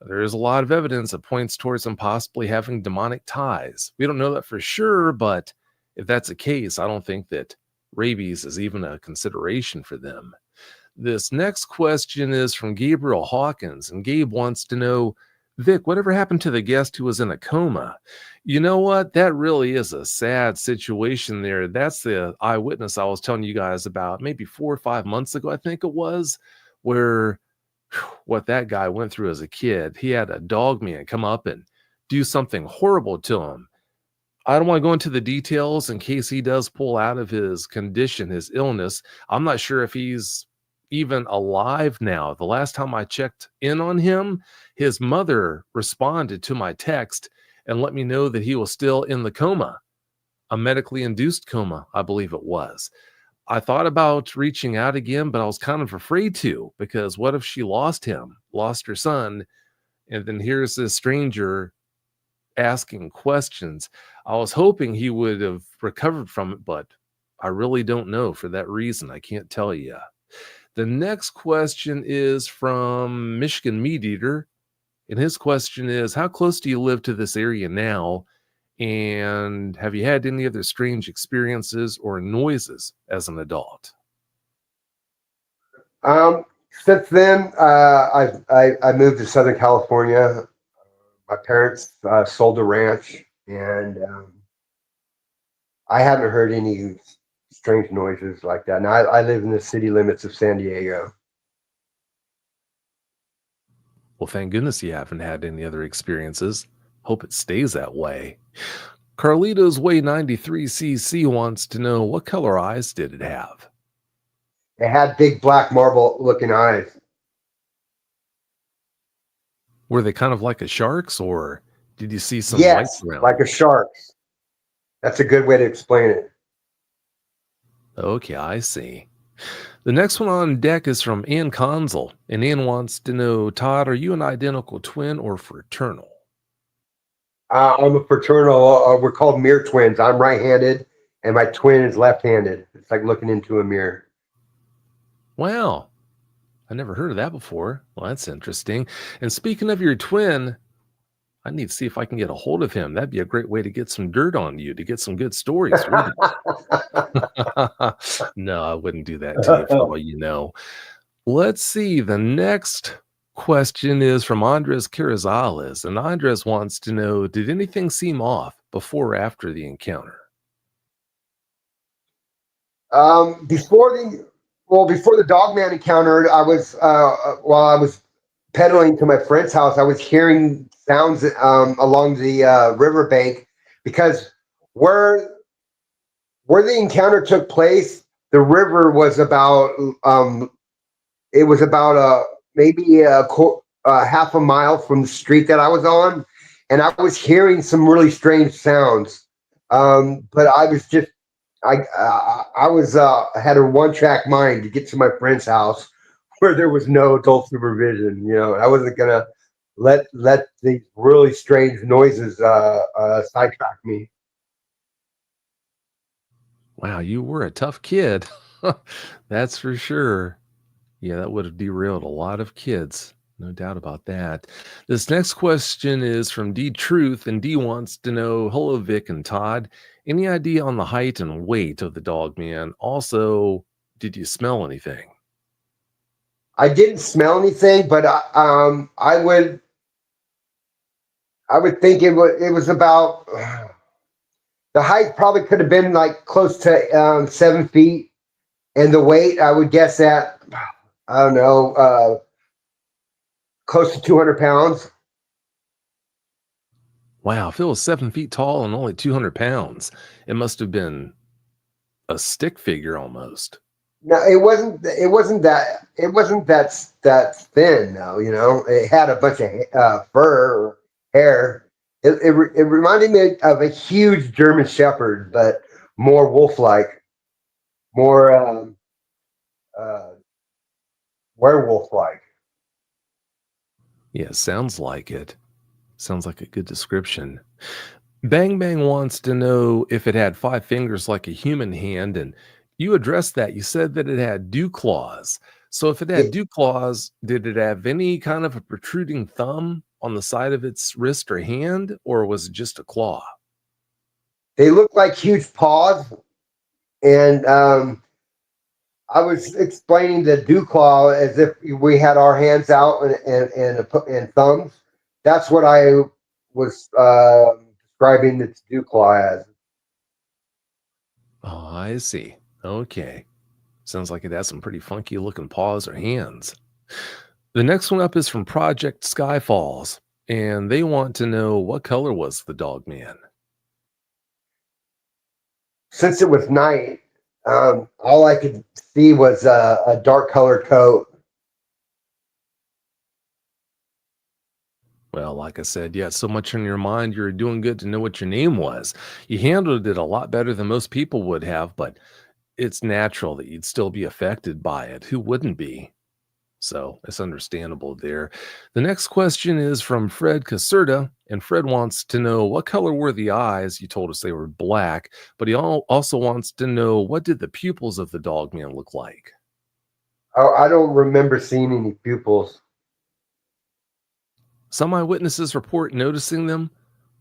There is a lot of evidence that points towards them possibly having demonic ties. We don't know that for sure, but if that's the case, I don't think that rabies is even a consideration for them. This next question is from Gabriel Hawkins, and Gabe wants to know, Vic, whatever happened to the guest who was in a coma? You know what? That really is a sad situation there. That's the eyewitness I was telling you guys about maybe 4 or 5 months ago, I think it was, where what that guy went through as a kid. He had a dog man come up and do something horrible to him. I don't want to go into the details in case he does pull out of his condition, his illness. I'm not sure if he's even alive now. The last time I checked in on him, his mother responded to my text and let me know that he was still in the coma, a medically induced coma, I believe it was. I thought about reaching out again, but I was kind of afraid to, because what if she lost him, lost her son, and then here's this stranger asking questions. I was hoping he would have recovered from it, but I really don't know for that reason. I can't tell you. The next question is from Michigan Meat Eater. And his question is, how close do you live to this area now? And have you had any other strange experiences or noises as an adult? Since then, I moved to Southern California. My parents sold a ranch, and I haven't heard any strange noises like that. Now I live in the city limits of San Diego. Well, thank goodness you haven't had any other experiences. Hope it stays that way. Carlito's Way 93cc wants to know, what color eyes did it have? It had big black marble looking eyes. Were they kind of like a shark's, or did you see some whites Yes, around like them? a shark. That's a good way to explain it. Okay, I see. The next one on deck is from Ann Consul, and Ann wants to know, Todd, are you an identical twin or fraternal? I'm a fraternal. We're called mirror twins. I'm right-handed, and my twin is left-handed. It's like looking into a mirror. Wow, I never heard of that before. Well, that's interesting. And speaking of your twin, I need to see if I can get a hold of him. That'd be a great way to get some dirt on you, to get some good stories, wouldn't it? No, I wouldn't do that to you for all you know. Let's see. The next question is from Andres Carrizales, and Andres wants to know, did anything seem off before or after the encounter? Before the Dogman encounter, I was while I was pedaling to my friend's house, I was hearing sounds along the riverbank, because where the encounter took place, the river was about it was about maybe half a mile from the street that I was on, and I was hearing some really strange sounds. But I was just I was had a one track mind to get to my friend's house where there was no adult supervision. You know, I wasn't gonna let these really strange noises sidetrack me. Wow, you were a tough kid. That's for sure. Yeah, that would have derailed a lot of kids. No doubt about that. This next question is from D Truth, and D wants to know, hello, Vic and Todd. Any idea on the height and weight of the dog man? Also, did you smell anything? I didn't smell anything, but I would think it was about the height probably could have been like close to 7 feet, and the weight I would guess at I don't know close to 200 pounds. Wow, if it was 7 feet tall and only 200 pounds, it must have been a stick figure almost. No, it wasn't. It wasn't that. It wasn't that thin. Though, you know, it had a bunch of fur or hair. It reminded me of a huge German Shepherd, but more wolf-like, more uh, werewolf-like. Yeah, sounds like it. Sounds like a good description. Bang Bang wants to know if it had 5 fingers like a human hand, and you addressed that. You said that it had dew claws. So if it had It, dew claws, did it have any kind of a protruding thumb on the side of its wrist or hand, or was it just a claw? they look like huge paws, and I was explaining the dew claw as if we had our hands out and thumbs. That's what I was describing its dew claw as. Oh, I see. Okay. Sounds like it has some pretty funky looking paws or hands. The next one up is from Project Skyfalls, and they want to know what color was the dog man? Since it was night, all I could see was a dark colored coat. Well, like I said, you had so much on your mind, you're doing good to know what your name was. You handled it a lot better than most people would have, but it's natural that you'd still be affected by it. Who wouldn't be? So it's understandable there. The next question is from Fred Caserta, and Fred wants to know what color were the eyes? You told us they were black, but he also wants to know what did the pupils of the dog man look like? I don't remember seeing any pupils. Some eyewitnesses report noticing them,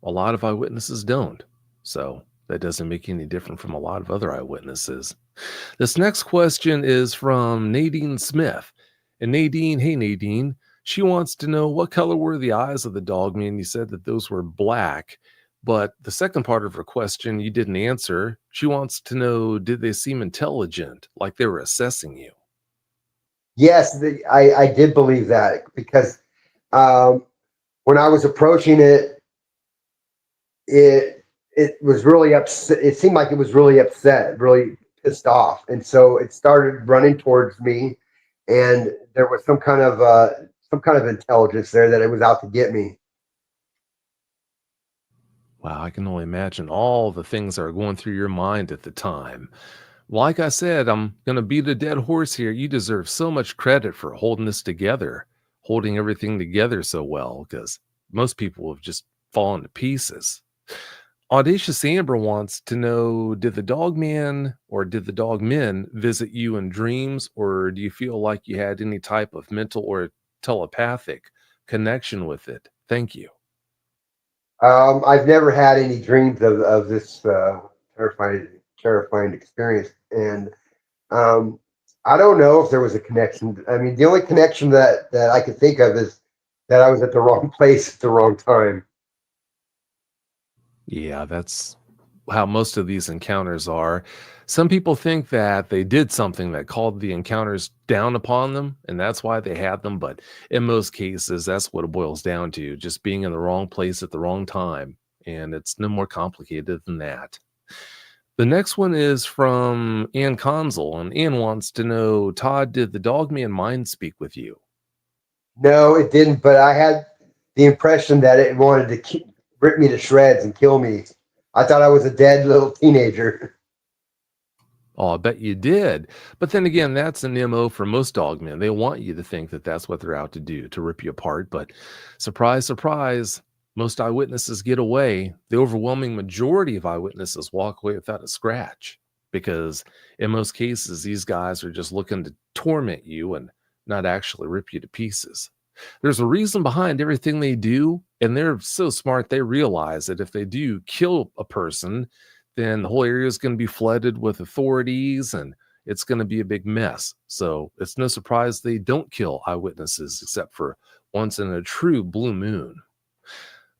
a lot of eyewitnesses don't. So that doesn't make any different from a lot of other eyewitnesses. This next question is from Nadine Smith. And Nadine, hey Nadine, she wants to know what color were the eyes of the dog man? You said that those were black, but the second part of her question you didn't answer. She wants to know, did they seem intelligent, like they were assessing you? Yes, I did believe that, because um, when I was approaching it, it was really upset. It seemed like it was really upset, really pissed off, and so it started running towards me, and there was some kind of intelligence there that it was out to get me. Wow, I can only imagine all the things that are going through your mind at the time. Like I said, I'm going to beat a dead horse here. You deserve so much credit for holding this together, holding everything together so well, because most people have just fallen to pieces. Audacious Amber wants to know, did the dog man or did the dog men visit you in dreams, or do you feel like you had any type of mental or telepathic connection with it? Thank you. I've never had any dreams of this terrifying experience, and um, I don't know if there was a connection. I mean, the only connection that I could think of is that I was at the wrong place at the wrong time. Yeah, that's how most of these encounters are. Some people think that they did something that called the encounters down upon them, and that's why they had them. But in most cases, that's what it boils down to, just being in the wrong place at the wrong time. And it's no more complicated than that. The next one is from Ann Consul, and Ann wants to know, Todd, did the Dogman mind speak with you? No, it didn't. But I had the impression that it wanted to rip me to shreds and kill me. I thought I was a dead little teenager. Oh, I bet you did. But then again, that's an MO for most dogmen. They want you to think that that's what they're out to do, to rip you apart. But surprise, surprise, most eyewitnesses get away. The overwhelming majority of eyewitnesses walk away without a scratch because in most cases, these guys are just looking to torment you and not actually rip you to pieces. There's a reason behind everything they do, and they're so smart they realize that if they do kill a person, then the whole area is going to be flooded with authorities and it's going to be a big mess. So it's no surprise they don't kill eyewitnesses except for once in a true blue moon.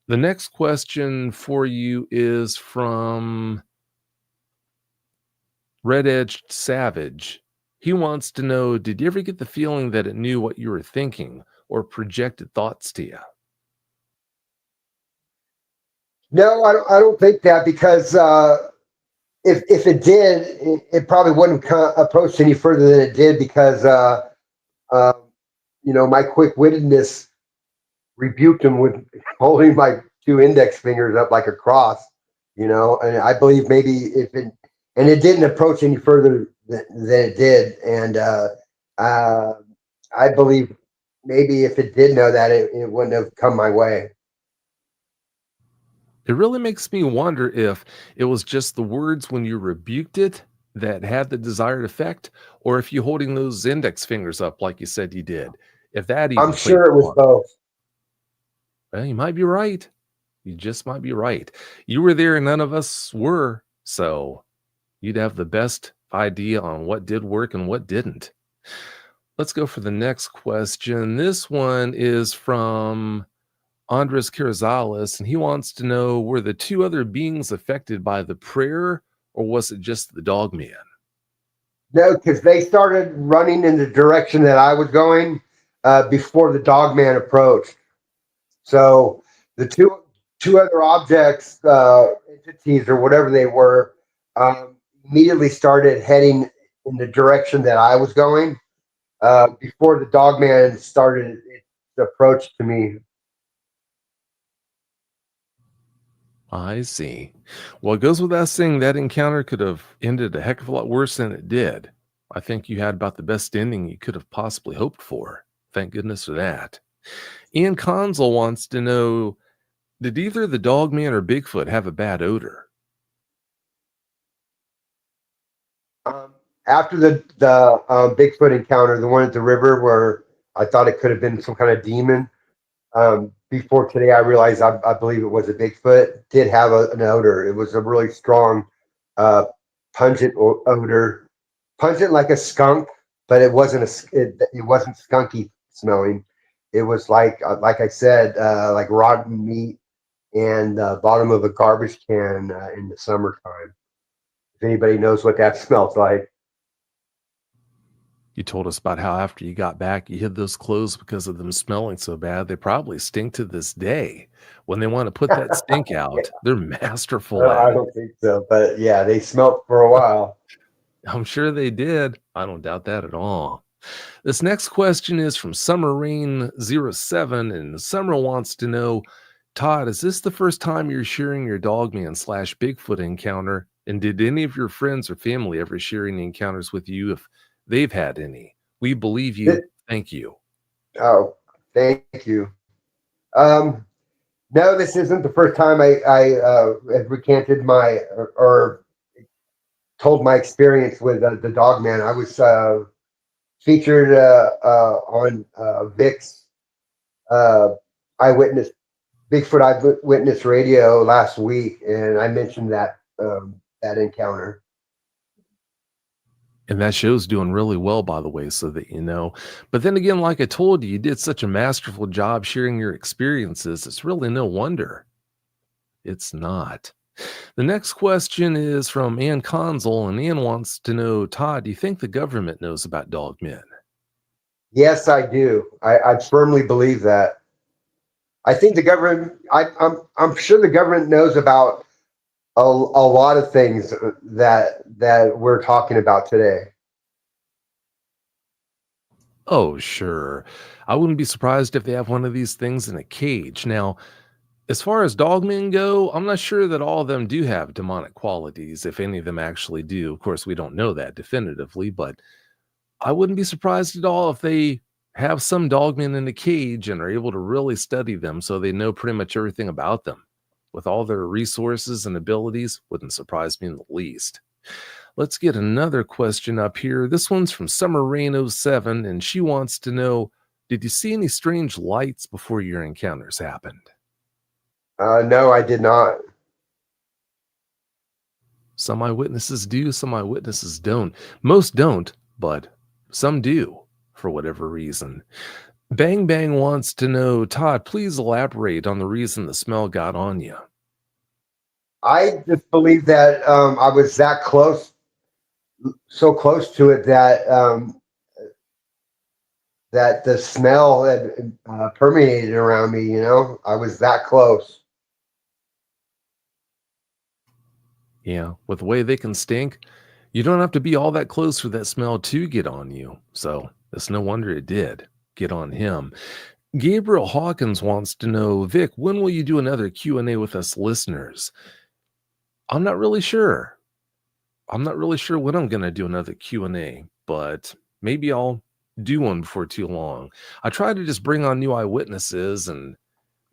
The next question for you is from Red Edged Savage. He wants to know, did you ever get the feeling that it knew what you were thinking or projected thoughts to you? No, I don't think that, because if it did, it probably wouldn't approach any further than it did, because my quick-wittedness rebuked him with holding my two index fingers up like a cross, and I believe maybe it didn't approach any further than it did, and I believe maybe if it did know that, it wouldn't have come my way. It really makes me wonder if it was just the words when you rebuked it that had the desired effect, or if you holding those index fingers up like you said you did, if that I'm even played sure it was part. both. Well, you might be right. You just might be right. You were there and none of us were, so you'd have the best idea on what did work and what didn't. Let's go for the next question. This one is from Andres Carazales, and he wants to know, were the two other beings affected by the prayer, or was it just the Dogman? No, because they started running in the direction that I was going before the Dogman approached. So the two other objects, entities, or whatever they were, immediately started heading in the direction that I was going before the Dogman started its approach to me. I see. Well, it goes without saying that encounter could have ended a heck of a lot worse than it did. I think you had about the best ending you could have possibly hoped for. Thank goodness for that. Ian Consul wants to know, did either the Dogman or Bigfoot have a bad odor? After the Bigfoot encounter, the one at the river where I thought it could have been some kind of demon, before today, I realized I believe it was a Bigfoot. Did have an odor. It was a really strong, uh, pungent odor, pungent like a skunk, but it wasn't it wasn't skunky smelling. It was like I said, like rotten meat and bottom of a garbage can in the summertime. If anybody knows what that smells like. You told us about how after you got back, you hid those clothes because of them smelling so bad. They probably stink to this day. When they want to put that stink out, they're masterful I at it. don't think so, but yeah, they smelled for a while. I'm sure they did. I don't doubt that at all. This next question is from Summer Rain 07, and Summer wants to know, Todd, is this the first time you're sharing your Dogman / Bigfoot encounter? And did any of your friends or family ever share any encounters with you if they've had any? We believe you. Thank you. Oh, thank you. Um, no, this isn't the first time I have recanted my or told my experience with the Dogman. I was featured on Vic's uh, eyewitness Bigfoot eyewitness radio last week, and I mentioned that encounter. And that show's doing really well, by the way, so that you know. But then again, like I told you, you did such a masterful job sharing your experiences. It's really no wonder. It's not. The next question is from Ann Consul, and Ann wants to know, Todd, do you think the government knows about dogmen? Yes, I do. I firmly believe that. I think the government. I'm sure the government knows about a lot of things that we're talking about today. Oh, sure. I wouldn't be surprised if they have one of these things in a cage. Now, as far as dogmen go, I'm not sure that all of them do have demonic qualities, if any of them actually do. Of course, we don't know that definitively, but I wouldn't be surprised at all if they have some dogmen in a cage and are able to really study them so they know pretty much everything about them. With all their resources and abilities, wouldn't surprise me in the least. Let's get another question up here. This one's from Summer Rain 07, and she wants to know, did you see any strange lights before your encounters happened? No, I did not. Some eyewitnesses do, some eyewitnesses don't. Most don't, but some do for whatever reason. Bang Bang wants to know, Todd, please elaborate on the reason the smell got on you. I just believe that I was that close, so close to it that the smell had permeated around me. You know, I was that close. Yeah, with the way they can stink, you don't have to be all that close for that smell to get on you. So it's no wonder it did get on him. Gabriel Hawkins wants to know, Vic, when will you do another Q&A with us listeners? I'm not really sure. I'm not really sure when I'm going to do another Q&A, but maybe I'll do one before too long. I try to just bring on new eyewitnesses and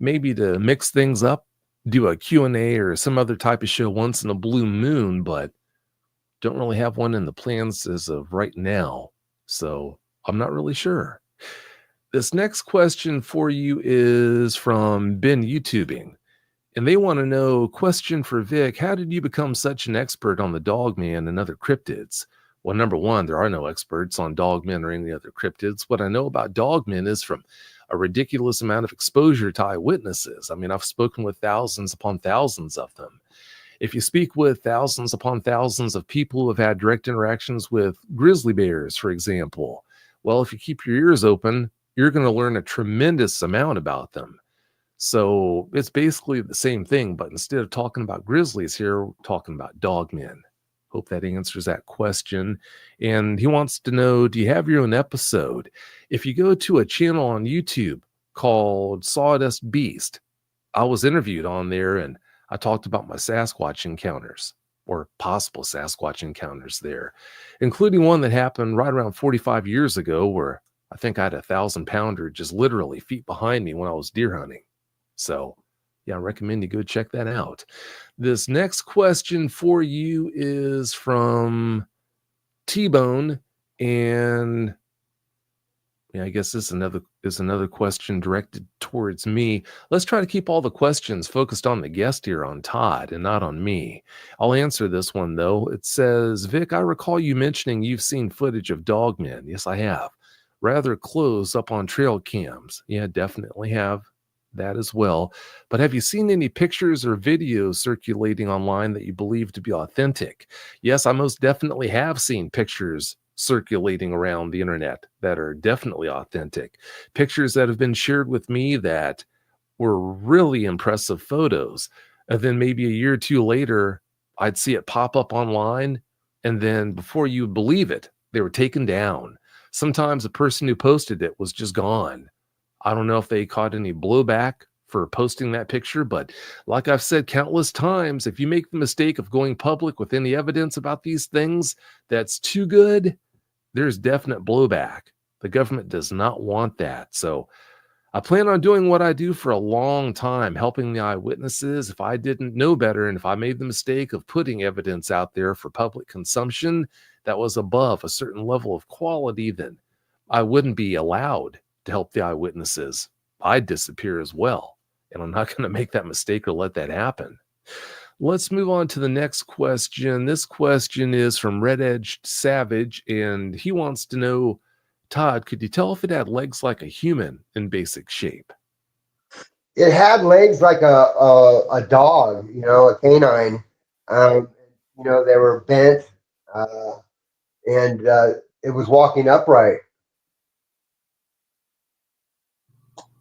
maybe to mix things up, do a Q&A or some other type of show once in a blue moon, but don't really have one in the plans as of right now. So I'm not really sure. This next question for you is from Ben YouTubing. And they want to know, question for Vic, how did you become such an expert on the Dogman and other cryptids? Well, number one, there are no experts on Dogmen or any other cryptids. What I know about Dogmen is from a ridiculous amount of exposure to eyewitnesses. I mean, I've spoken with thousands upon thousands of them. If you speak with thousands upon thousands of people who have had direct interactions with grizzly bears, for example, well, if you keep your ears open, you're going to learn a tremendous amount about them. So it's basically the same thing, but instead of talking about grizzlies here, we're talking about dogmen. Hope that answers that question. And he wants to know, do you have your own episode? If you go to a channel on YouTube called Sawdust Beast, I was interviewed on there and I talked about my Sasquatch encounters or possible Sasquatch encounters there, including one that happened right around 45 years ago where I think I had 1,000-pounder just literally feet behind me when I was deer hunting. So, yeah, I recommend you go check that out. This next question for you is from T-Bone, and yeah, I guess this is another question directed towards me. Let's try to keep all the questions focused on the guest here, on Todd, and not on me. I'll answer this one, though. It says, Vic, I recall you mentioning you've seen footage of dogmen. Yes, I have. Rather close up on trail cams. Yeah, definitely have that as well. But have you seen any pictures or videos circulating online that you believe to be authentic? Yes, I most definitely have seen pictures circulating around the internet that are definitely authentic. Pictures that have been shared with me that were really impressive photos. And then maybe a year or two later, I'd see it pop up online. And then before you believe it, they were taken down. Sometimes the person who posted it was just gone. I don't know if they caught any blowback for posting that picture, but like I've said countless times, if you make the mistake of going public with any evidence about these things that's too good, there's definite blowback. The government does not want that. So I plan on doing what I do for a long time, helping the eyewitnesses. If I didn't know better and if I made the mistake of putting evidence out there for public consumption that was above a certain level of quality, then I wouldn't be allowed to help the eyewitnesses. I'd disappear as well. And I'm not going to make that mistake or let that happen. Let's move on to the next question. This question is from Red Edged Savage, and he wants to know, Todd, could you tell if it had legs like a human in basic shape? It had legs like a dog, a canine. Um, they were bent, uh, and it was walking upright.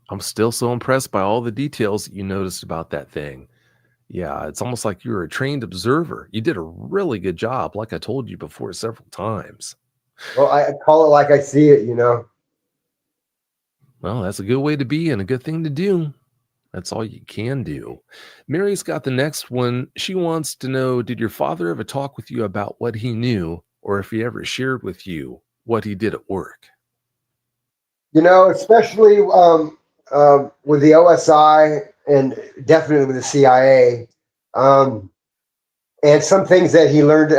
I'm still so impressed by all the details that you noticed about that thing. Yeah, it's almost like you were a trained observer. You did a really good job, like I told you before several times. Well, I call it like I see it. Well, that's a good way to be and a good thing to do. That's all you can do. Mary's got the next one. She wants to know, did your father ever talk with you about what he knew, or if he ever shared with you what he did at work? Especially with the OSI and definitely with the CIA, um, and some things that he learned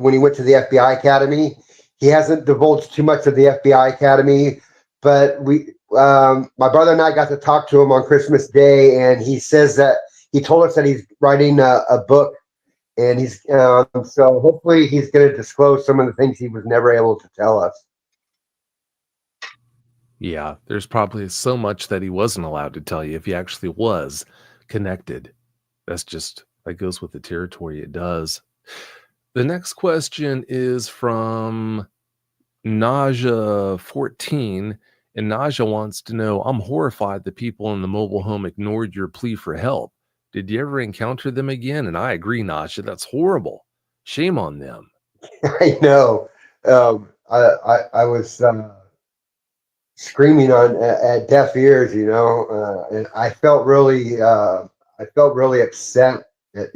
when he went to the FBI Academy. He hasn't divulged too much of the FBI Academy, but my brother and I got to talk to him on Christmas Day, and he says that he told us that he's writing a book, and so hopefully he's going to disclose some of the things he was never able to tell us. Yeah, there's probably so much that he wasn't allowed to tell you if he actually was connected. That goes with the territory, it does. The next question is from Naja 14, and Naja wants to know, I'm horrified that people in the mobile home ignored your plea for help. Did you ever encounter them again? And I agree, Naja, that's horrible. Shame on them. I know. I was screaming at deaf ears, and I felt really upset that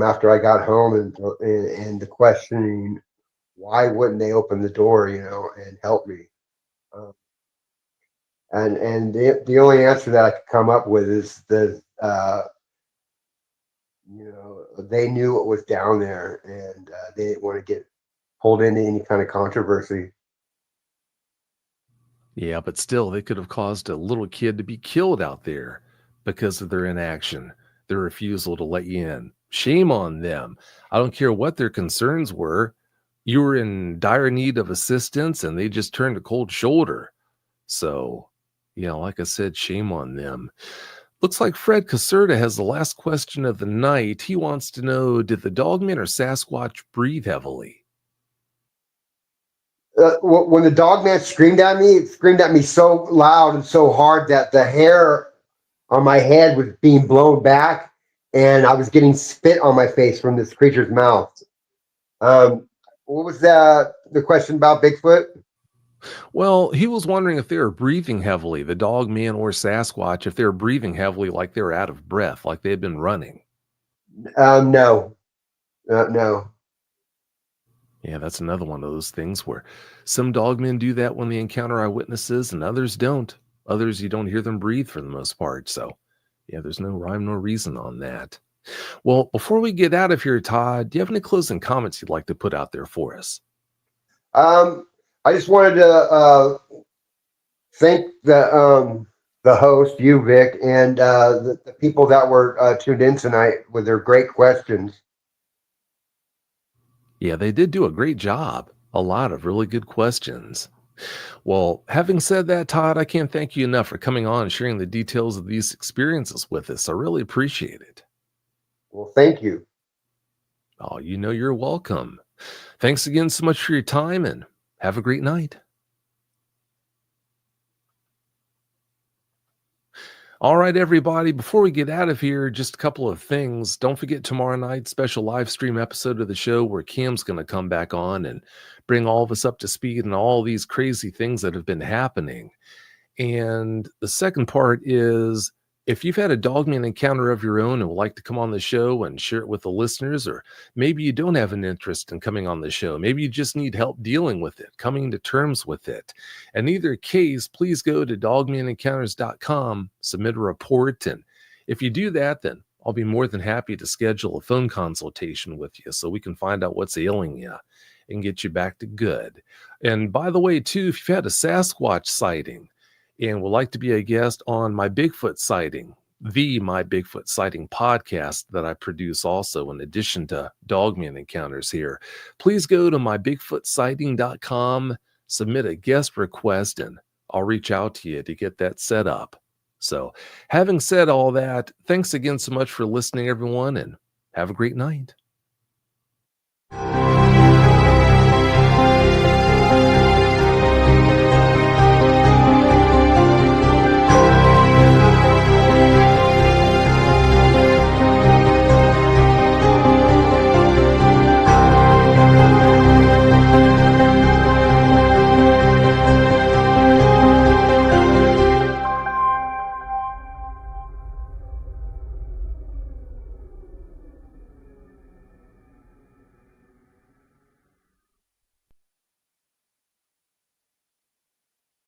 after I got home and the questioning, why wouldn't they open the door, and help me? Um, and the only answer that I could come up with is they knew what was down there, and they didn't want to get pulled into any kind of controversy. Yeah, but still, they could have caused a little kid to be killed out there because of their inaction, their refusal to let you in. Shame on them. I don't care what their concerns were. You were in dire need of assistance and they just turned a cold shoulder. So, yeah, like I said, shame on them. Looks like Fred Caserta has the last question of the night. He wants to know, did the Dogman or Sasquatch breathe heavily? When the dog man screamed at me, it screamed at me so loud and so hard that the hair on my head was being blown back, and I was getting spit on my face from this creature's mouth. What was the question about Bigfoot? Well, he was wondering if they were breathing heavily, the dog man or Sasquatch, if they were breathing heavily like they were out of breath, like they had been running. No, no. Yeah, that's another one of those things where some dogmen do that when they encounter eyewitnesses and others don't. Others, you don't hear them breathe for the most part. So, yeah, there's no rhyme nor reason on that. Well, before we get out of here, Todd, do you have any closing comments you'd like to put out there for us? I just wanted to thank the host, you, Vic, and the people that were tuned in tonight with their great questions. Yeah, they did do a great job. A lot of really good questions. Well, having said that, Todd, I can't thank you enough for coming on and sharing the details of these experiences with us. I really appreciate it. Well, thank you. Oh, you're welcome. Thanks again so much for your time and have a great night. All right, everybody, before we get out of here, just a couple of things. Don't forget tomorrow night, special live stream episode of the show where Cam's going to come back on and bring all of us up to speed on all these crazy things that have been happening. And the second part is, if you've had a dogman encounter of your own and would like to come on the show and share it with the listeners, or maybe you don't have an interest in coming on the show, maybe you just need help dealing with it, coming to terms with it. In either case, please go to dogmanencounters.com, submit a report. And if you do that, then I'll be more than happy to schedule a phone consultation with you so we can find out what's ailing you and get you back to good. And by the way, too, if you've had a Sasquatch sighting, and would like to be a guest on my Bigfoot sighting, My Bigfoot Sighting podcast that I produce also in addition to Dogman Encounters here, please go to mybigfootsighting.com, submit a guest request, and I'll reach out to you to get that set up. So, having said all that, thanks again so much for listening, everyone, and have a great night.